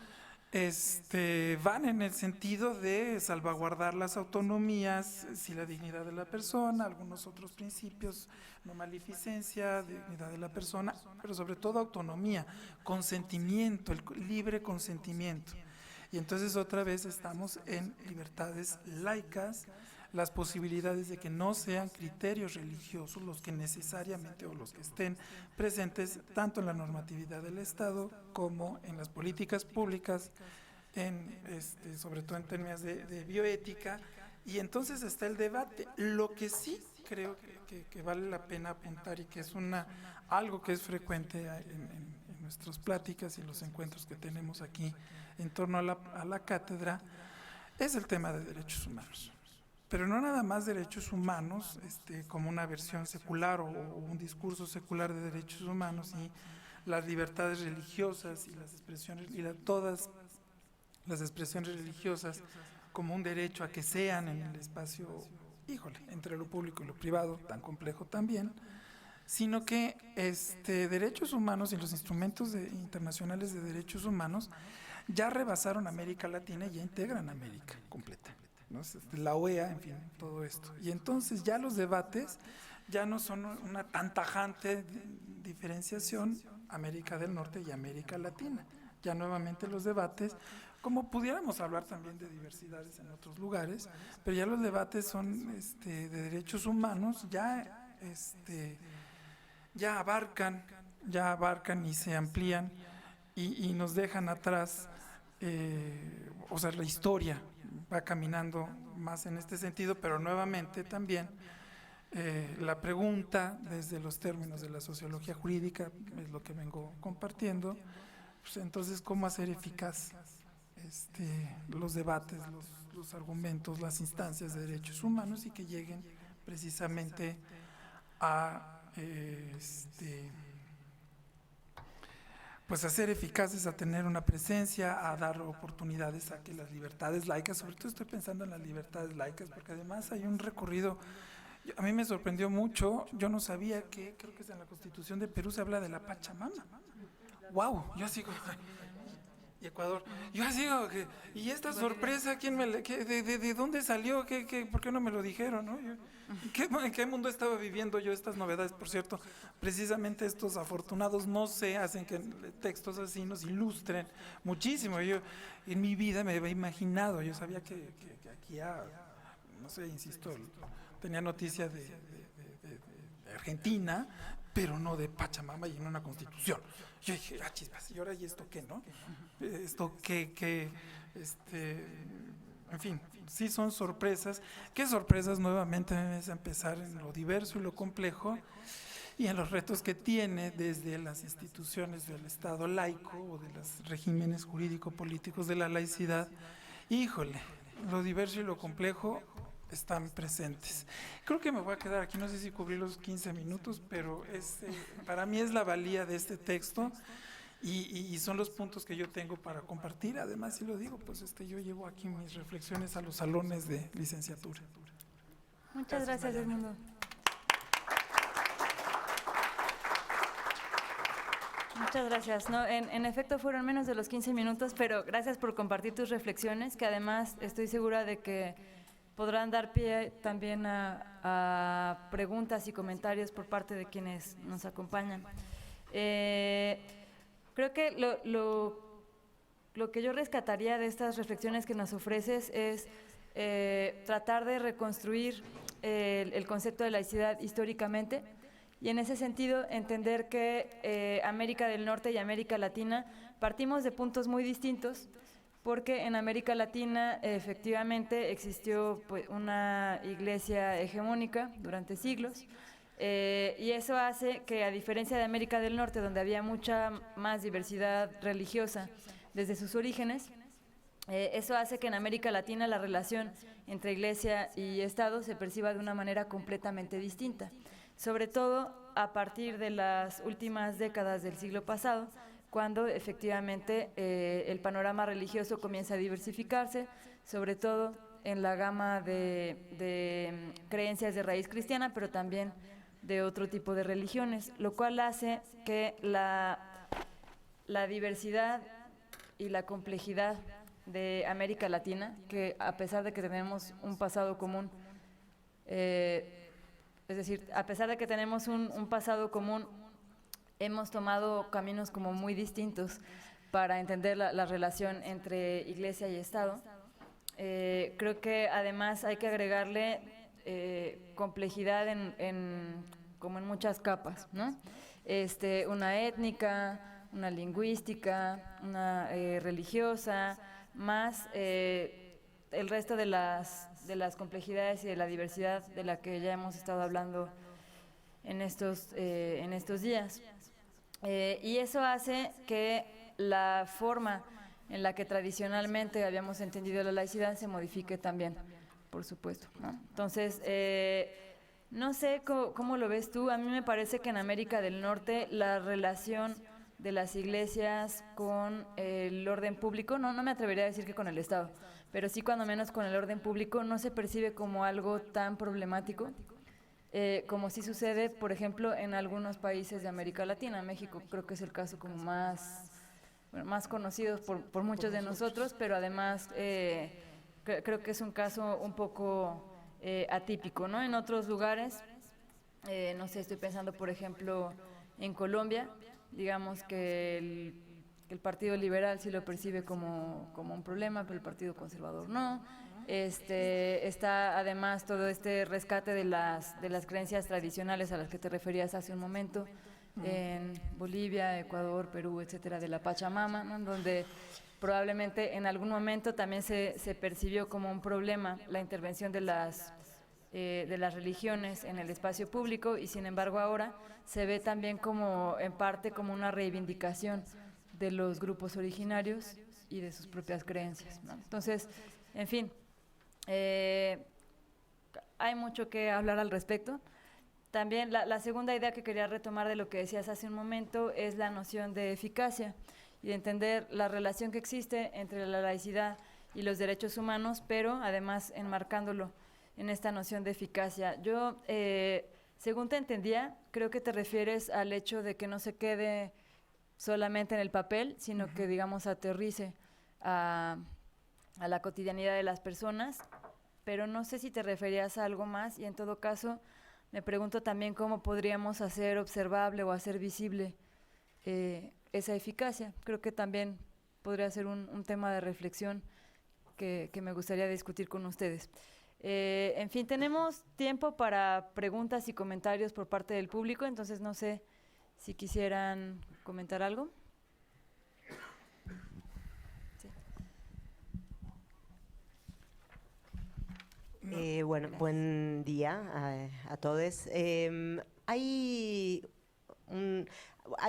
van en el sentido de salvaguardar las autonomías, si la dignidad de la persona, algunos otros principios, no maleficencia, dignidad de la persona, pero sobre todo autonomía, consentimiento, el libre consentimiento. Y entonces otra vez estamos en libertades laicas, las posibilidades de que no sean criterios religiosos los que necesariamente o los que estén presentes tanto en la normatividad del Estado como en las políticas públicas, sobre todo en términos de bioética. Y entonces está el debate. Lo que sí creo que vale la pena apuntar y que es algo que es frecuente en nuestras pláticas y los encuentros que tenemos aquí en torno a la cátedra, es el tema de derechos humanos. Pero no nada más derechos humanos como una versión secular o un discurso secular de derechos humanos, y las libertades religiosas y las expresiones y todas las expresiones religiosas como un derecho a que sean en el espacio, entre lo público y lo privado, tan complejo también, sino que derechos humanos y los instrumentos internacionales de derechos humanos ya rebasaron América Latina y ya integran América completa, ¿no? La OEA, en fin, todo esto. Y entonces ya los debates ya no son una tan tajante diferenciación América del Norte y América Latina. Ya nuevamente los debates, como pudiéramos hablar también de diversidades en otros lugares, pero ya los debates son de derechos humanos, ya abarcan y se amplían y nos dejan atrás, la historia va caminando más en este sentido, pero nuevamente también la pregunta desde los términos de la sociología jurídica es lo que vengo compartiendo. Pues entonces, ¿cómo hacer eficaz los debates, los argumentos, las instancias de derechos humanos y que lleguen precisamente a pues a ser eficaces, a tener una presencia, a dar oportunidades a que las libertades laicas, sobre todo estoy pensando en las libertades laicas, porque además hay un recorrido. A mí me sorprendió mucho, yo no sabía que, creo que es en la Constitución de Perú se habla de la Pachamama. ¡Wow! Yo sigo, y Ecuador, yo sigo, y esta sorpresa, ¿de dónde salió? ¿Por qué no me lo dijeron? ¿No? ¿En qué mundo estaba viviendo yo estas novedades? Por cierto, precisamente estos afortunados no se hacen que textos así nos ilustren muchísimo. Yo en mi vida me había imaginado, yo sabía que aquí, no sé, insisto, tenía noticia de Argentina, pero no de Pachamama y en una constitución. Yo dije, chispas, ¿y ahora y esto qué, no? Esto qué, en fin, sí son sorpresas. ¿Qué sorpresas? Nuevamente es empezar en lo diverso y lo complejo y en los retos que tiene desde las instituciones del Estado laico o de los regímenes jurídico-políticos de la laicidad. Híjole, lo diverso y lo complejo están presentes. Creo que me voy a quedar aquí, no sé si cubrí los 15 minutos, pero para mí es la valía de este texto y son los puntos que yo tengo para compartir. Además, si lo digo, pues yo llevo aquí mis reflexiones a los salones de licenciatura. Muchas gracias, Edmundo. Muchas gracias. No, en efecto fueron menos de los 15 minutos, pero gracias por compartir tus reflexiones, que además estoy segura de que podrán dar pie también a preguntas y comentarios por parte de quienes nos acompañan. Creo que lo que yo rescataría de estas reflexiones que nos ofreces es tratar de reconstruir el concepto de laicidad históricamente y en ese sentido entender que América del Norte y América Latina partimos de puntos muy distintos, porque en América Latina efectivamente existió pues, una iglesia hegemónica durante siglos, y eso hace que, a diferencia de América del Norte, donde había mucha más diversidad religiosa desde sus orígenes, eso hace que en América Latina la relación entre iglesia y Estado se perciba de una manera completamente distinta, sobre todo a partir de las últimas décadas del siglo pasado, cuando efectivamente el panorama religioso comienza a diversificarse, sobre todo en la gama de creencias de raíz cristiana, pero también de otro tipo de religiones, lo cual hace que la diversidad y la complejidad de América Latina, que a pesar de que tenemos un pasado común, es decir, a pesar de que tenemos un pasado común, hemos tomado caminos como muy distintos para entender la relación entre Iglesia y Estado. Creo que además hay que agregarle complejidad como en muchas capas, ¿no? Una étnica, una lingüística, una religiosa, más el resto de las complejidades y de la diversidad de la que ya hemos estado hablando en estos días. Y eso hace que la forma en la que tradicionalmente habíamos entendido la laicidad se modifique también, por supuesto, ¿no? Entonces, no sé cómo lo ves tú. A mí me parece que en América del Norte la relación de las iglesias con el orden público, no me atrevería a decir que con el Estado, pero sí cuando menos con el orden público, no se percibe como algo tan problemático como sí sucede, por ejemplo, en algunos países de América Latina. México creo que es el caso como más conocido por muchos de nosotros, pero además creo que es un caso un poco atípico, ¿no? En otros lugares, no sé, estoy pensando, por ejemplo, en Colombia, digamos que el Partido Liberal sí lo percibe como un problema, pero el Partido Conservador no. Está además todo este rescate de las creencias tradicionales a las que te referías hace un momento, en Bolivia, Ecuador, Perú, etcétera, de la Pachamama, ¿no? Donde probablemente en algún momento también se percibió como un problema la intervención de las religiones en el espacio público, y sin embargo ahora se ve también como, en parte, como una reivindicación de los grupos originarios y de sus propias creencias, ¿no? Entonces, en fin, hay mucho que hablar al respecto. También la segunda idea que quería retomar de lo que decías hace un momento es la noción de eficacia y de entender la relación que existe entre la laicidad y los derechos humanos, pero además enmarcándolo en esta noción de eficacia. Yo, según te entendía, creo que te refieres al hecho de que no se quede solamente en el papel, sino que, digamos, aterrice a la cotidianidad de las personas, pero no sé si te referías a algo más, y en todo caso me pregunto también cómo podríamos hacer observable o hacer visible esa eficacia. Creo que también podría ser un tema de reflexión que me gustaría discutir con ustedes. En fin, tenemos tiempo para preguntas y comentarios por parte del público, entonces no sé si quisieran comentar algo. Bueno, buen día a todos. Hay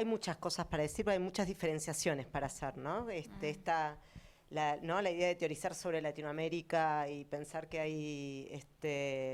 muchas cosas para decir, pero hay muchas diferenciaciones para hacer, ¿no? La idea de teorizar sobre Latinoamérica y pensar que hay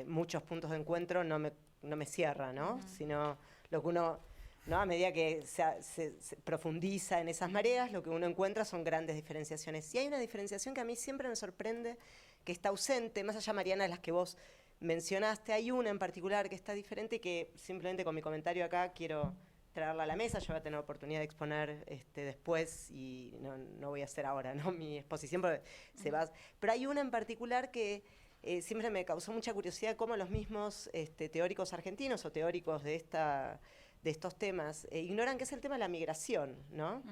muchos puntos de encuentro no me cierra, ¿no? Sino lo que uno, ¿no? A medida que se profundiza en esas mareas, lo que uno encuentra son grandes diferenciaciones. Y hay una diferenciación que a mí siempre me sorprende, que está ausente, más allá, Mariana, de las que vos mencionaste. Hay una en particular que está diferente y que simplemente con mi comentario acá quiero traerla a la mesa. Yo voy a tener oportunidad de exponer después y no voy a hacer ahora, ¿no?, mi exposición, porque se va. Pero hay una en particular que siempre me causó mucha curiosidad, cómo los mismos teóricos argentinos o teóricos de estos temas ignoran, que es el tema de la migración, ¿no?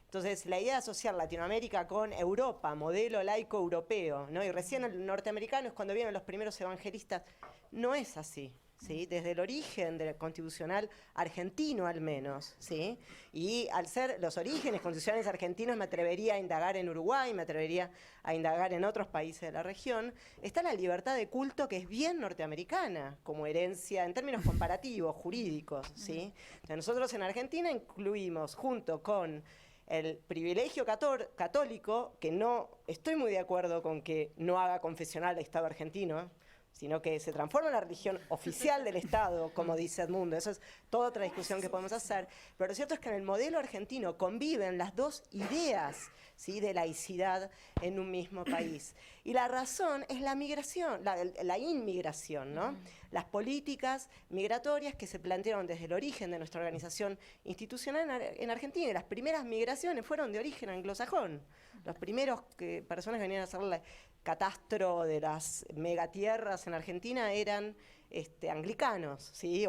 Entonces, la idea de asociar Latinoamérica con Europa, modelo laico europeo, ¿no? Y recién el norteamericano es cuando vienen los primeros evangelistas. No es así, ¿sí? Desde el origen del constitucional argentino, al menos, ¿sí? Y al ser los orígenes constitucionales argentinos, me atrevería a indagar en Uruguay, me atrevería a indagar en otros países de la región, está la libertad de culto, que es bien norteamericana, como herencia en términos comparativos, jurídicos, ¿sí? Entonces, nosotros en Argentina incluimos, junto con el privilegio católico, que no estoy muy de acuerdo con que no haga confesional el Estado argentino, sino que se transforma en la religión oficial del Estado, como dice Edmundo. Eso es toda otra discusión que podemos hacer. Pero lo cierto es que en el modelo argentino conviven las dos ideas, ¿sí?, de laicidad en un mismo país. Y la razón es la migración, la inmigración, ¿no? Las políticas migratorias que se plantearon desde el origen de nuestra organización institucional en Argentina. Y las primeras migraciones fueron de origen anglosajón. Los primeros personas que venían a hacer la catastro de las megatierras en Argentina eran anglicanos, ¿sí?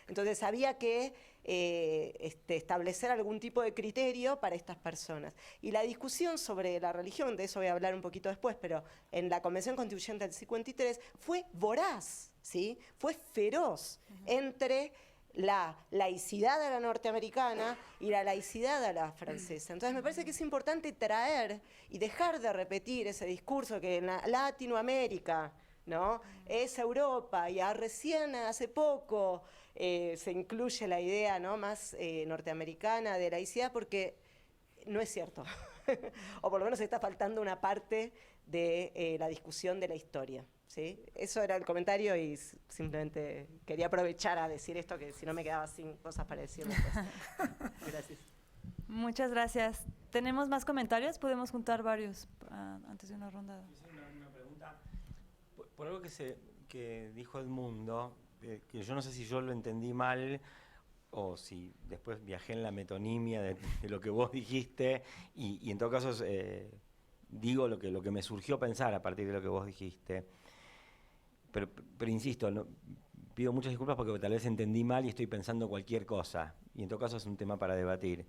Entonces había que establecer algún tipo de criterio para estas personas. Y la discusión sobre la religión, de eso voy a hablar un poquito después, pero en la Convención Constituyente del 53 fue voraz, ¿sí? Fue feroz entre la laicidad a la norteamericana y la laicidad a la francesa. Entonces me parece que es importante traer y dejar de repetir ese discurso que en Latinoamérica, ¿no?, es Europa, y recién hace poco se incluye la idea, ¿no?, más norteamericana de laicidad, porque no es cierto. O por lo menos está faltando una parte de la discusión de la historia, ¿sí? Eso era el comentario y simplemente quería aprovechar a decir esto, que si no me quedaba sin cosas para decir después. Gracias. Muchas gracias. ¿Tenemos más comentarios? Podemos juntar varios antes de una ronda. Una pregunta. Por algo que dijo Edmundo, que yo no sé si yo lo entendí mal o si después viajé en la metonimia de lo que vos dijiste y en todo caso digo lo que me surgió pensar a partir de lo que vos dijiste. Pero insisto, pido muchas disculpas porque tal vez entendí mal y estoy pensando cualquier cosa. Y en todo caso es un tema para debatir.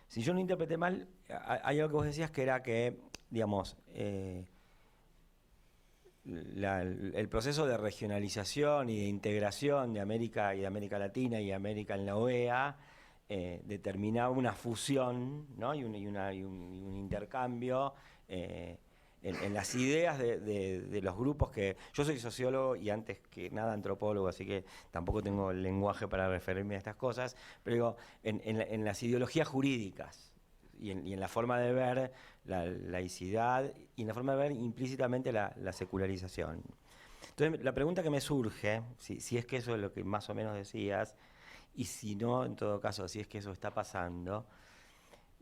Si yo no interpreté mal, hay algo que vos decías que era que, digamos, el proceso de regionalización y de integración de América y de América Latina y América en la OEA determinaba una fusión, ¿no?, y un intercambio en las ideas de los grupos que... Yo soy sociólogo y antes que nada antropólogo, así que tampoco tengo el lenguaje para referirme a estas cosas, pero digo, en las ideologías jurídicas y en la forma de ver la laicidad y en la forma de ver implícitamente la secularización. Entonces, la pregunta que me surge, si es que eso es lo que más o menos decías, y si no, en todo caso, si es que eso está pasando...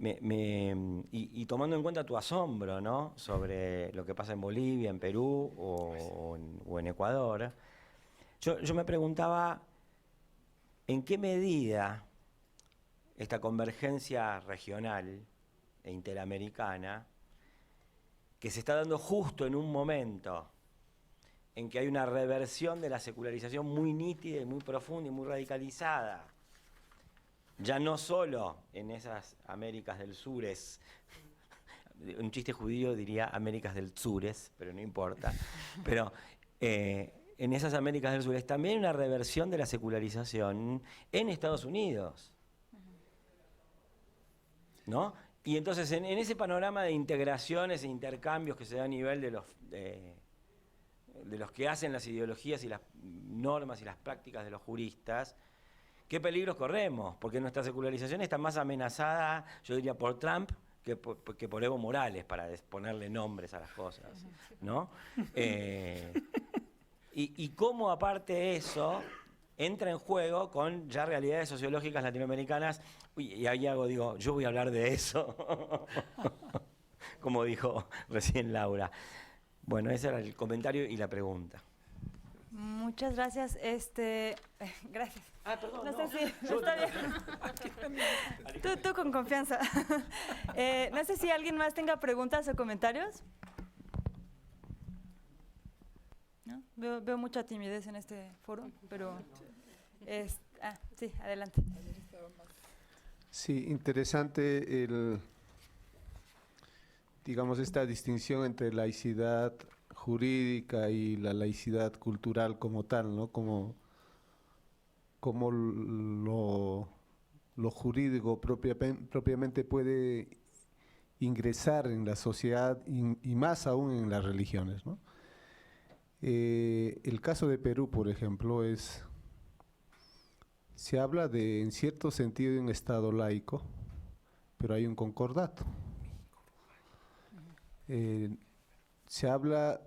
Y tomando en cuenta tu asombro, ¿no?, sobre lo que pasa en Bolivia, en Perú o en Ecuador, yo me preguntaba en qué medida esta convergencia regional e interamericana, que se está dando justo en un momento en que hay una reversión de la secularización muy nítida y muy profunda y muy radicalizada, ya no solo en esas Américas del Sures, un chiste judío diría Américas del Sures, pero no importa, pero en esas Américas del Sur, es también una reversión de la secularización en Estados Unidos, ¿no? Y entonces en ese panorama de integraciones e intercambios que se da a nivel de los que hacen las ideologías y las normas y las prácticas de los juristas, ¿qué peligros corremos? Porque nuestra secularización está más amenazada, yo diría, por Trump que por Evo Morales, para ponerle nombres a las cosas, ¿no? Y cómo aparte de eso entra en juego con ya realidades sociológicas latinoamericanas. Uy, y ahí digo, yo voy a hablar de eso, como dijo recién Laura. Bueno, ese era el comentario y la pregunta. Muchas gracias. Gracias. Perdón, No sé si está bien. Tú con confianza. No sé si alguien más tenga preguntas o comentarios. ¿No? Veo mucha timidez en este foro, pero sí, adelante. Sí, interesante digamos, esta distinción entre laicidad jurídica y la laicidad cultural como tal, ¿no? Como lo jurídico propiamente puede ingresar en la sociedad y más aún en las religiones, ¿no? El caso de Perú, por ejemplo, se habla de, en cierto sentido, de un Estado laico, pero hay un concordato. Se habla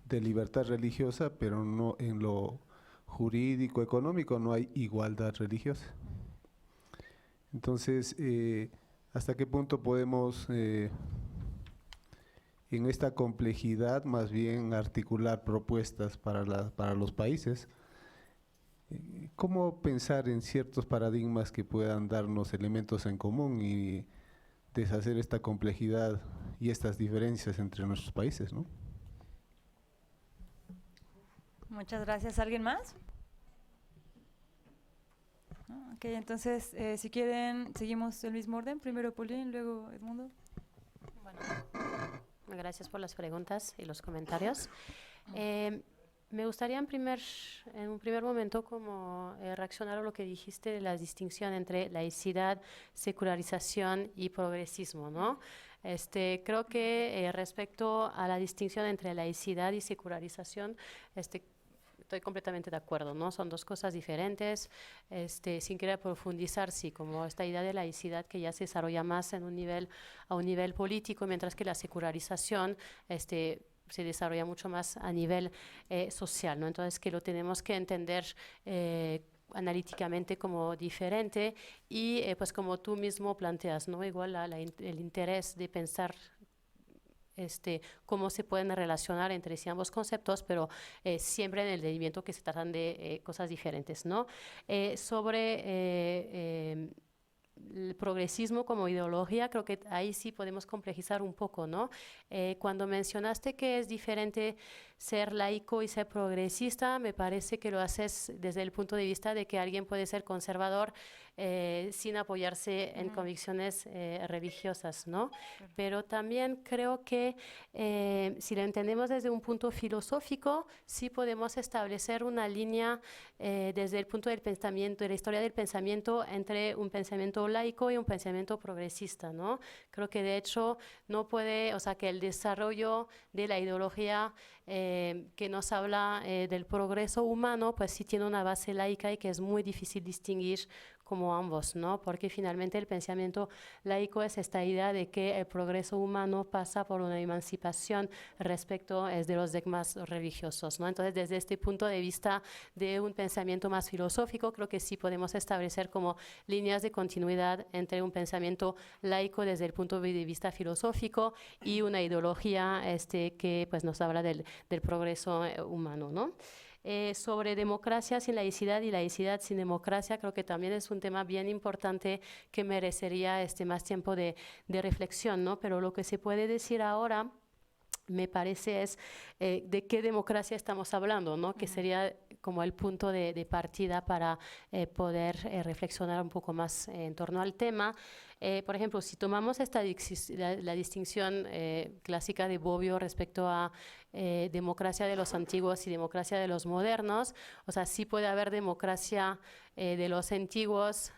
de libertad religiosa, pero no en lo jurídico, económico, no hay igualdad religiosa. Entonces, ¿hasta qué punto podemos, en esta complejidad, más bien articular propuestas para los países? ¿Cómo pensar en ciertos paradigmas que puedan darnos elementos en común y deshacer esta complejidad y estas diferencias entre nuestros países, ¿no? Muchas gracias. ¿Alguien más? No, ok, entonces, si quieren, seguimos el mismo orden. Primero Pauline, luego Edmundo. Bueno, gracias por las preguntas y los comentarios. Me gustaría en un primer momento como reaccionar a lo que dijiste de la distinción entre laicidad, secularización y progresismo, ¿no? Creo que respecto a la distinción entre laicidad y secularización, estoy completamente de acuerdo, ¿no? Son dos cosas diferentes, sin querer profundizar, sí, como esta idea de laicidad que ya se desarrolla más a un nivel político, mientras que la secularización, se desarrolla mucho más a nivel social, ¿no? Entonces, que lo tenemos que entender analíticamente como diferente y pues como tú mismo planteas, ¿no? Igual el interés de pensar cómo se pueden relacionar entre sí ambos conceptos, pero siempre en el entendimiento que se tratan de cosas diferentes, ¿no? Sobre el progresismo como ideología, creo que ahí sí podemos complejizar un poco, ¿no? Cuando mencionaste que es diferente ser laico y ser progresista, me parece que lo haces desde el punto de vista de que alguien puede ser conservador sin apoyarse en convicciones religiosas, ¿no? Pero también creo que si lo entendemos desde un punto filosófico, sí podemos establecer una línea desde el punto del pensamiento, de la historia del pensamiento, entre un pensamiento laico y un pensamiento progresista, ¿no? Creo que de hecho no puede, o sea, que el desarrollo de la ideología que nos habla del progreso humano, pues sí tiene una base laica y que es muy difícil distinguir como ambos, ¿no? Porque finalmente el pensamiento laico es esta idea de que el progreso humano pasa por una emancipación respecto de los dogmas religiosos, ¿no? Entonces, desde este punto de vista de un pensamiento más filosófico, creo que sí podemos establecer como líneas de continuidad entre un pensamiento laico desde el punto de vista filosófico y una ideología que pues nos habla del progreso humano, ¿no? Sobre democracia sin laicidad y laicidad sin democracia, creo que también es un tema bien importante que merecería más tiempo de reflexión, ¿no? Pero lo que se puede decir ahora me parece es de qué democracia estamos hablando, ¿no? Que sería como el punto de partida para poder reflexionar un poco más en torno al tema. Por ejemplo, si tomamos la distinción clásica de Bobbio respecto a democracia de los antiguos y democracia de los modernos, o sea, sí puede haber democracia de los antiguos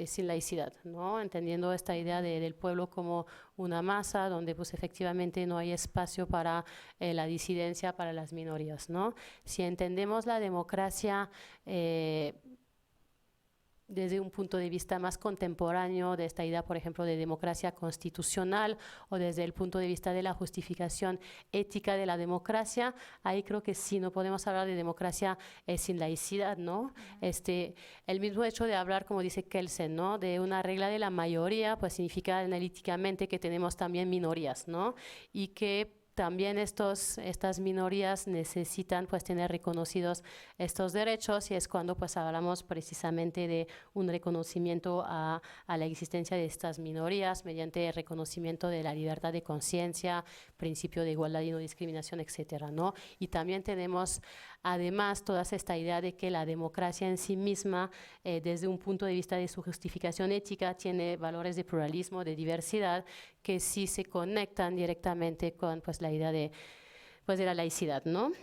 sin laicidad, ¿no? Entendiendo esta idea del pueblo como una masa donde pues efectivamente no hay espacio para la disidencia, para las minorías, ¿no? Si entendemos la democracia desde un punto de vista más contemporáneo de esta idea, por ejemplo, de democracia constitucional o desde el punto de vista de la justificación ética de la democracia, ahí creo que sí, no podemos hablar de democracia sin laicidad, ¿no? El mismo hecho de hablar, como dice Kelsen, ¿no? De una regla de la mayoría, pues significa analíticamente que tenemos también minorías, ¿no? Y que también estas minorías necesitan pues tener reconocidos estos derechos, y es cuando pues hablamos precisamente de un reconocimiento a la existencia de estas minorías mediante el reconocimiento de la libertad de conciencia, principio de igualdad y no discriminación, etcétera, ¿no? Y también tenemos además toda esta idea de que la democracia en sí misma, desde un punto de vista de su justificación ética, tiene valores de pluralismo, de diversidad, que sí se conectan directamente con pues, la idea de la laicidad, ¿no?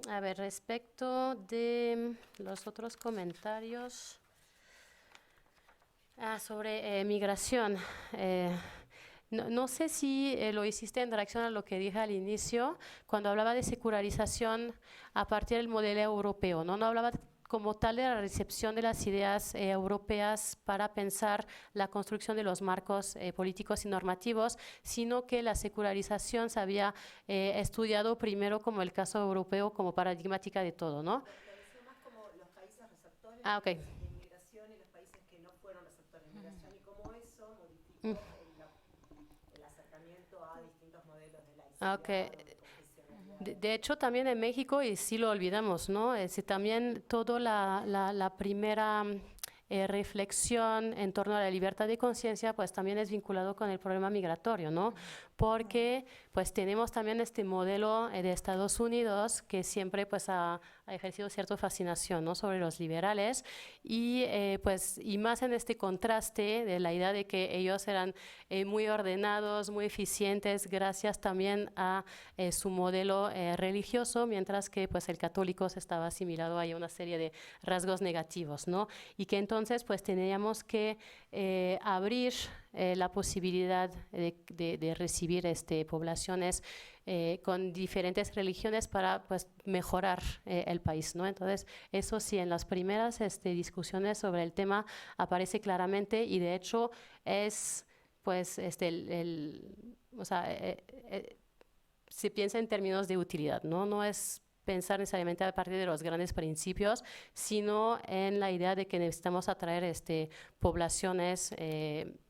A ver, respecto de los otros comentarios sobre migración, no sé si lo hiciste en reacción a lo que dije al inicio, cuando hablaba de secularización a partir del modelo europeo, ¿no? No hablaba como tal de la recepción de las ideas europeas para pensar la construcción de los marcos políticos y normativos, sino que la secularización se había estudiado primero como el caso europeo, como paradigmática de todo, ¿no? Pero más como los países receptores okay. de inmigración y los países que no fueron receptores de inmigración, y cómo eso modificó el acercamiento a distintos modelos de laicidad. Okay. De hecho, también en México, y sí lo olvidamos, ¿no? También toda la primera reflexión en torno a la libertad de conciencia, pues también es vinculado con el problema migratorio, ¿no? Porque pues tenemos también este modelo de Estados Unidos que siempre pues ha ejercido cierta fascinación, ¿no? Sobre los liberales y más en este contraste de la idea de que ellos eran muy ordenados, muy eficientes gracias también a su modelo religioso, mientras que pues el católico se estaba asimilado a una serie de rasgos negativos, ¿no? Y que entonces pues teníamos que abrir la posibilidad de recibir poblaciones con diferentes religiones para pues, mejorar el país, ¿no? Entonces, eso sí, en las primeras discusiones sobre el tema aparece claramente, y de hecho es, pues, se piensa en términos de utilidad, ¿no? No es pensar necesariamente a partir de los grandes principios, sino en la idea de que necesitamos atraer poblaciones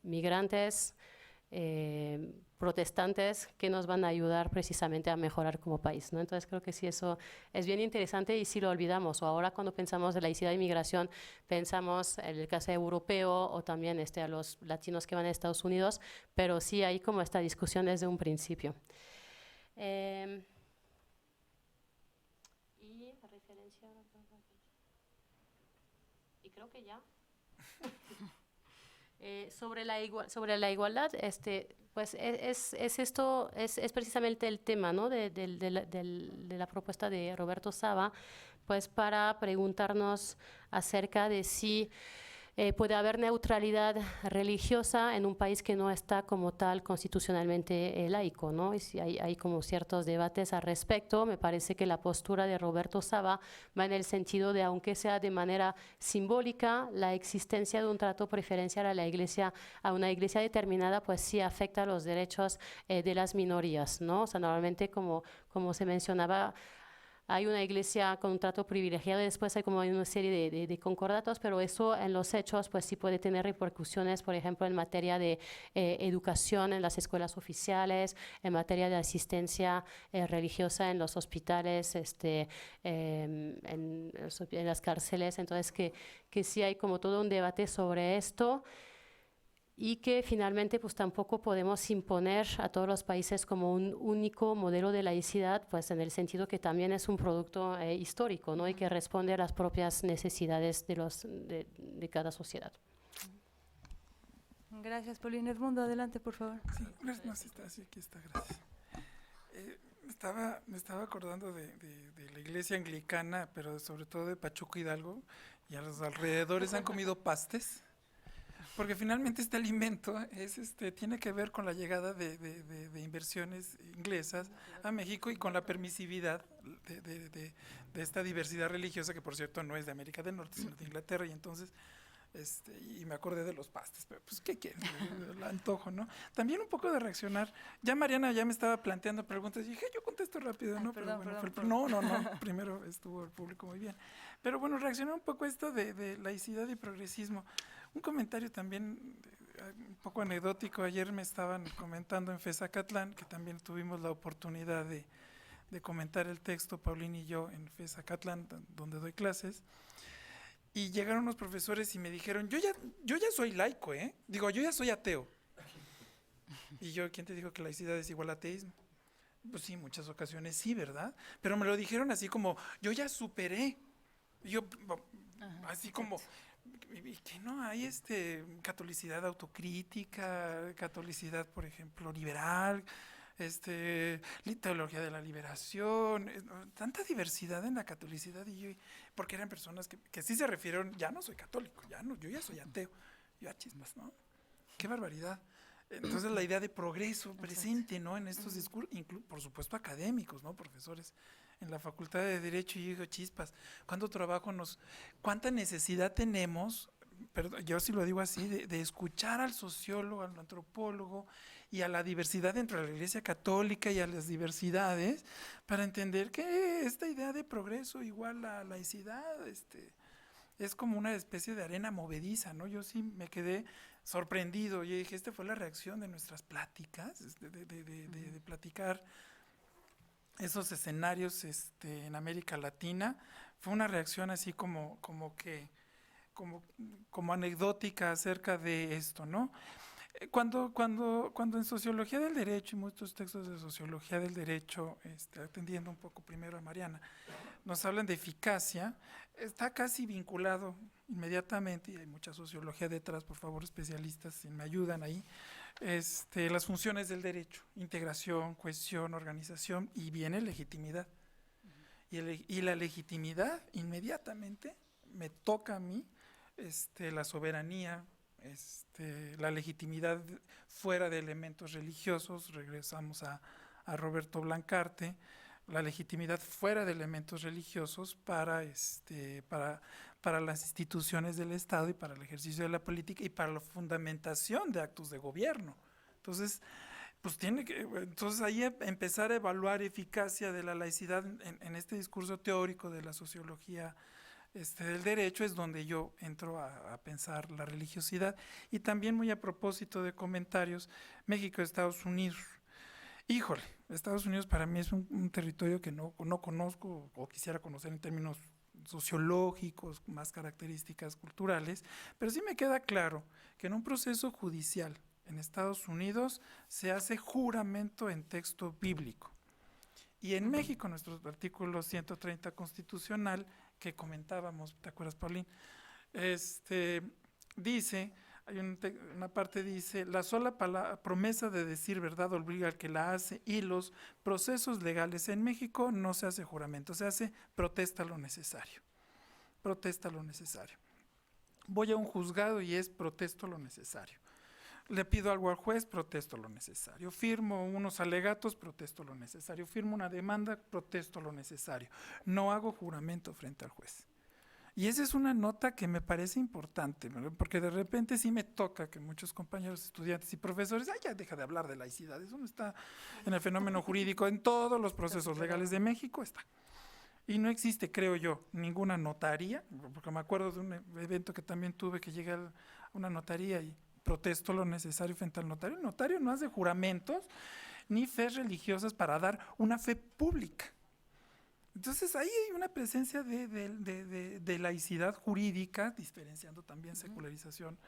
migrantes, protestantes, que nos van a ayudar precisamente a mejorar como país, ¿no? Entonces creo que sí, eso es bien interesante, y si lo olvidamos, o ahora cuando pensamos en laicidad y migración, pensamos en el caso europeo o también a los latinos que van a Estados Unidos, pero sí hay como esta discusión desde un principio. Y creo que ya. Sobre la igualdad, pues es precisamente el tema, ¿no? de la propuesta de Roberto Saba, pues para preguntarnos acerca de si puede haber neutralidad religiosa en un país que no está como tal constitucionalmente laico, ¿no? Y si hay como ciertos debates al respecto. Me parece que la postura de Roberto Saba va en el sentido de, aunque sea de manera simbólica, la existencia de un trato preferencial a una iglesia determinada, pues sí afecta los derechos de las minorías, ¿no? O sea, normalmente, como se mencionaba, hay una iglesia con un trato privilegiado, y después hay como una serie de concordatos, pero eso en los hechos pues sí puede tener repercusiones, por ejemplo, en materia de educación en las escuelas oficiales, en materia de asistencia religiosa en los hospitales, en las cárceles. Entonces que sí hay como todo un debate sobre esto. y que finalmente pues tampoco podemos imponer a todos los países como un único modelo de laicidad, pues en el sentido que también es un producto histórico, ¿no? Y que responde a las propias necesidades de cada sociedad. Gracias, Paulina. Edmundo, adelante, por favor. Sí, no, sí está, sí, aquí está, gracias. Me estaba acordando de la iglesia anglicana, pero sobre todo de Pachuco Hidalgo, y a los alrededores han comido pastes, porque finalmente este alimento tiene que ver con la llegada de inversiones inglesas a México y con la permisividad de esta diversidad religiosa, que por cierto no es de América del Norte, sino de Inglaterra, y entonces y me acordé de los pastes, pero pues ¿qué quieres? El antojo, ¿no? También un poco de reaccionar. Ya Mariana ya me estaba planteando preguntas y dije, yo contesto rápido, ¿no? Perdón, pero bueno, perdón. no, primero estuvo el público muy bien. Pero bueno, reaccionar un poco a esto de laicidad y progresismo. Un comentario también un poco anecdótico. Ayer me estaban comentando en FESACatlán, que también tuvimos la oportunidad de comentar el texto, Paulín y yo, en FESACatlán, donde doy clases. Y llegaron unos profesores y me dijeron, yo ya soy laico, Digo, yo ya soy ateo. Y yo, ¿quién te dijo que laicidad es igual a ateísmo? Pues sí, en muchas ocasiones sí, ¿verdad? Pero me lo dijeron así como, yo ya superé. Y yo, así como, ¿y qué no? Hay catolicidad autocrítica, catolicidad, por ejemplo, liberal, teología de la liberación, tanta diversidad en la catolicidad, y yo, porque eran personas que sí se refirieron, ya no soy católico, yo ya soy ateo, yo chispas, ¿no? Qué barbaridad. Entonces la idea de progreso presente, ¿no? En estos discursos, por supuesto académicos, ¿no? Profesores en la Facultad de Derecho, y yo digo, chispas, cuánta necesidad tenemos, perdón, yo sí lo digo así, de escuchar al sociólogo, al antropólogo y a la diversidad dentro de la Iglesia Católica y a las diversidades, para entender que esta idea de progreso igual a laicidad, es como una especie de arena movediza, ¿no? Yo sí me quedé sorprendido. Yo dije, esta fue la reacción de nuestras pláticas, de platicar esos escenarios en América Latina. Fue una reacción así como anecdótica acerca de esto, ¿no? Cuando en Sociología del Derecho, y muchos textos de Sociología del Derecho, atendiendo un poco primero a Mariana, nos hablan de eficacia, está casi vinculado inmediatamente, y hay mucha sociología detrás, por favor, especialistas, si me ayudan ahí, las funciones del derecho, integración, cohesión, organización, y viene legitimidad. Y la legitimidad inmediatamente me toca a mí, la soberanía, la legitimidad fuera de elementos religiosos, regresamos a Roberto Blancarte, la legitimidad fuera de elementos religiosos para las instituciones del Estado y para el ejercicio de la política y para la fundamentación de actos de gobierno. Entonces, entonces ahí empezar a evaluar eficacia de la laicidad en este discurso teórico de la sociología del derecho es donde yo entro a pensar la religiosidad. Y también, muy a propósito de comentarios, México, Estados Unidos. Híjole, Estados Unidos para mí es un territorio que no conozco o quisiera conocer en términos sociológicos, más características culturales, pero sí me queda claro que en un proceso judicial en Estados Unidos se hace juramento en texto bíblico. Y en México, nuestro artículo 130 constitucional, que comentábamos, ¿te acuerdas, Paulín? Dice, hay una parte dice, la sola promesa de decir verdad obliga al que la hace, y los procesos legales en México no se hace juramento, se hace protesta lo necesario. Protesta lo necesario. Voy a un juzgado y es protesto lo necesario. Le pido algo al juez, protesto lo necesario. Firmo unos alegatos, protesto lo necesario. Firmo una demanda, protesto lo necesario. No hago juramento frente al juez. Y esa es una nota que me parece importante, ¿verdad? Porque de repente sí me toca que muchos compañeros, estudiantes y profesores, ya deja de hablar de laicidad, eso no está en el fenómeno jurídico, en todos los procesos legales de México está. Y no existe, creo yo, ninguna notaría, porque me acuerdo de un evento que también tuve, que llegué a una notaría y protesto lo necesario frente al notario. El notario no hace juramentos ni fe religiosas para dar una fe pública. Entonces ahí hay una presencia de laicidad jurídica, diferenciando también secularización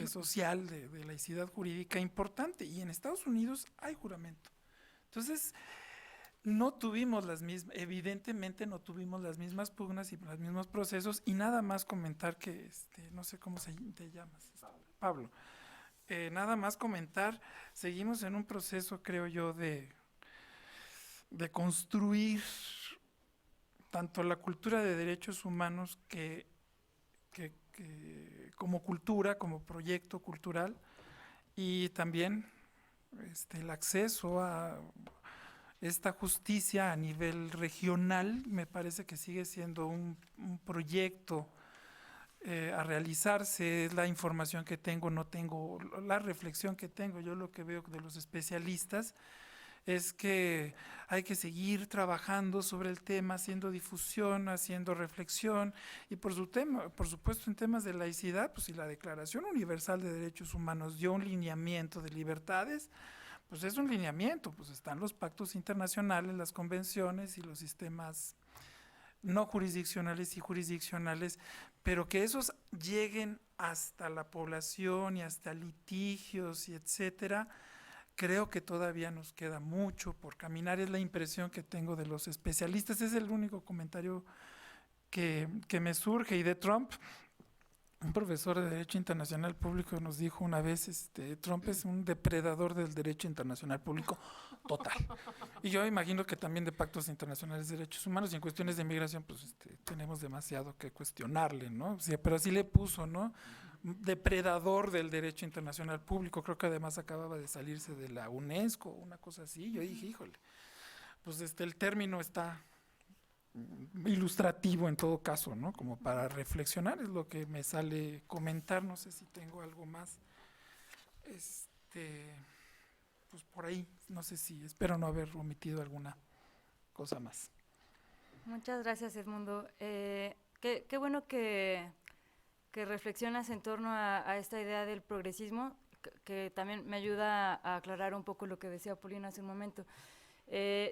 social de laicidad jurídica importante, y en Estados Unidos hay juramento. Entonces, no tuvimos evidentemente no tuvimos las mismas pugnas y los mismos procesos, y nada más comentar que, no sé cómo te llamas, Pablo, nada más comentar, seguimos en un proceso, creo yo, de construir tanto la cultura de derechos humanos que como cultura, como proyecto cultural, y también el acceso a esta justicia a nivel regional. Me parece que sigue siendo un proyecto a realizarse. Es la información que tengo, no tengo la reflexión que tengo. Yo lo que veo de los especialistas es que hay que seguir trabajando sobre el tema, haciendo difusión, haciendo reflexión, y por supuesto en temas de laicidad, pues si la Declaración Universal de Derechos Humanos dio un lineamiento de libertades, pues es un lineamiento, pues están los pactos internacionales, las convenciones y los sistemas no jurisdiccionales y jurisdiccionales, pero que esos lleguen hasta la población y hasta litigios y etcétera. Creo que todavía nos queda mucho por caminar, es la impresión que tengo de los especialistas. Es el único comentario que me surge. Y de Trump, un profesor de Derecho Internacional Público nos dijo una vez, Trump es un depredador del derecho internacional público total. Y yo imagino que también de pactos internacionales de derechos humanos, y en cuestiones de migración, pues tenemos demasiado que cuestionarle, ¿no? O sea, pero así le puso, ¿no? Depredador del derecho internacional público. Creo que además acababa de salirse de la UNESCO, una cosa así. Yo dije, híjole, pues el término está ilustrativo en todo caso, ¿no? Como para reflexionar, es lo que me sale comentar. No sé si tengo algo más, pues por ahí, no sé si, espero no haber omitido alguna cosa más. Muchas gracias, Edmundo. Qué bueno que reflexionas en torno a esta idea del progresismo, que también me ayuda a aclarar un poco lo que decía Paulina hace un momento.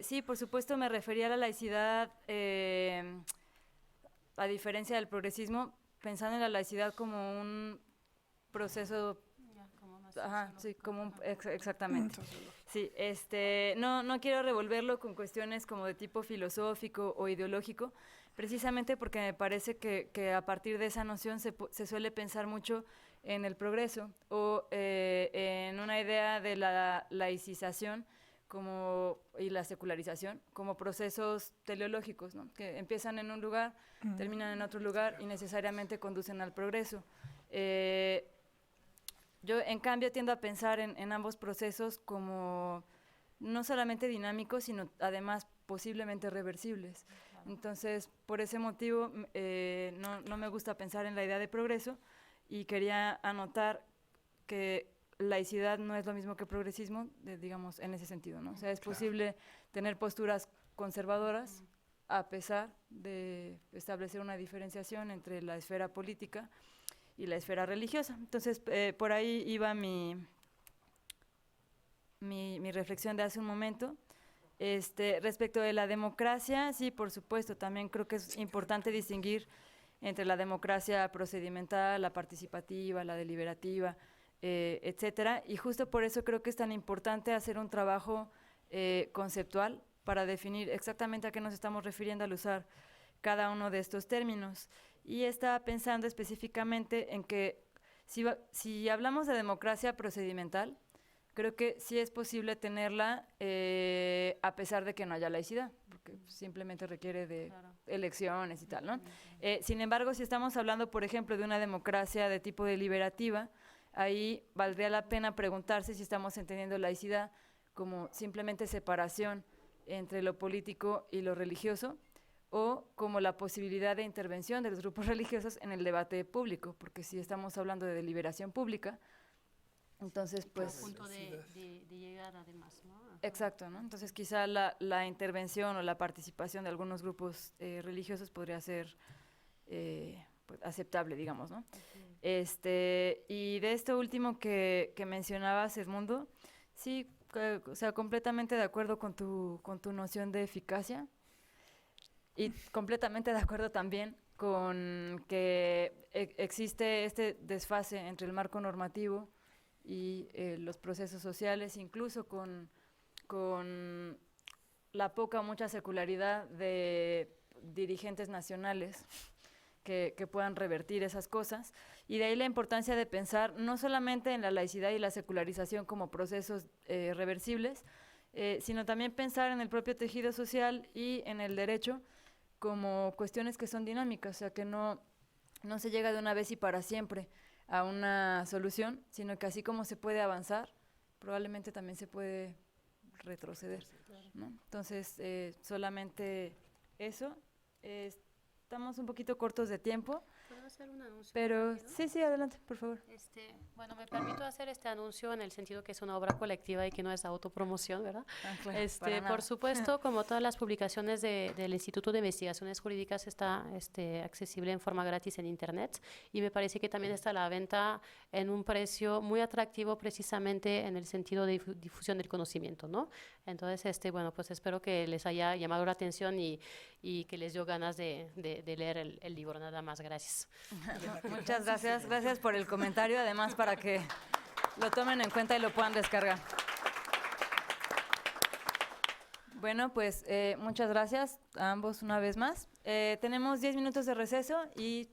Sí, por supuesto me refería a la laicidad, a diferencia del progresismo, pensando en la laicidad como un proceso. Ajá, sí, exactamente. Sí, no quiero revolverlo con cuestiones como de tipo filosófico o ideológico, precisamente porque me parece que a partir de esa noción se suele pensar mucho en el progreso o en una idea de la laicización y la secularización como procesos teleológicos, ¿no? Que empiezan en un lugar, terminan en otro lugar y necesariamente conducen al progreso. Yo, en cambio, tiendo a pensar en ambos procesos como no solamente dinámicos, sino además posiblemente reversibles. Entonces, por ese motivo, no me gusta pensar en la idea de progreso, y quería anotar que laicidad no es lo mismo que progresismo, digamos, en ese sentido, ¿no? O sea, es posible tener posturas conservadoras a pesar de establecer una diferenciación entre la esfera política y la esfera religiosa. Entonces, por ahí iba mi reflexión de hace un momento. Respecto de la democracia, sí, por supuesto, también creo que es importante distinguir entre la democracia procedimental, la participativa, la deliberativa, etcétera, y justo por eso creo que es tan importante hacer un trabajo conceptual para definir exactamente a qué nos estamos refiriendo al usar cada uno de estos términos. Y estaba pensando específicamente en que si hablamos de democracia procedimental, creo que sí es posible tenerla a pesar de que no haya laicidad, porque simplemente requiere de elecciones y tal, ¿no? Sin embargo, si estamos hablando, por ejemplo, de una democracia de tipo deliberativa, ahí valdría la pena preguntarse si estamos entendiendo laicidad como simplemente separación entre lo político y lo religioso, o como la posibilidad de intervención de los grupos religiosos en el debate público, porque si estamos hablando de deliberación pública, entonces pues… punto de llegar además, ¿no? Exacto, ¿no? Entonces quizá la intervención o la participación de algunos grupos religiosos podría ser pues, aceptable, digamos, ¿no? Y de esto último que mencionabas, Edmundo, sí, o sea, completamente de acuerdo con tu noción de eficacia, y completamente de acuerdo también con que existe este desfase entre el marco normativo y los procesos sociales, incluso con la poca o mucha secularidad de dirigentes nacionales que puedan revertir esas cosas, y de ahí la importancia de pensar no solamente en la laicidad y la secularización como procesos reversibles, sino también pensar en el propio tejido social y en el derecho como cuestiones que son dinámicas, o sea, que no se llega de una vez y para siempre a una solución, sino que así como se puede avanzar, probablemente también se puede retroceder, ¿no? Entonces, solamente eso. Estamos un poquito cortos de tiempo. ¿Puedo hacer un anuncio? Pero sí, adelante, por favor. Bueno, me permito hacer este anuncio en el sentido que es una obra colectiva y que no es autopromoción, ¿verdad? Claro, Por supuesto, como todas las publicaciones del Instituto de Investigaciones Jurídicas, está accesible en forma gratis en Internet, y me parece que también está a la venta en un precio muy atractivo, precisamente en el sentido de difusión del conocimiento, ¿no? Entonces, bueno, pues espero que les haya llamado la atención y que les dio ganas de leer el libro. Nada más, gracias. Muchas gracias por el comentario, además para que lo tomen en cuenta y lo puedan descargar. Bueno, pues muchas gracias a ambos una vez más. Tenemos 10 minutos de receso y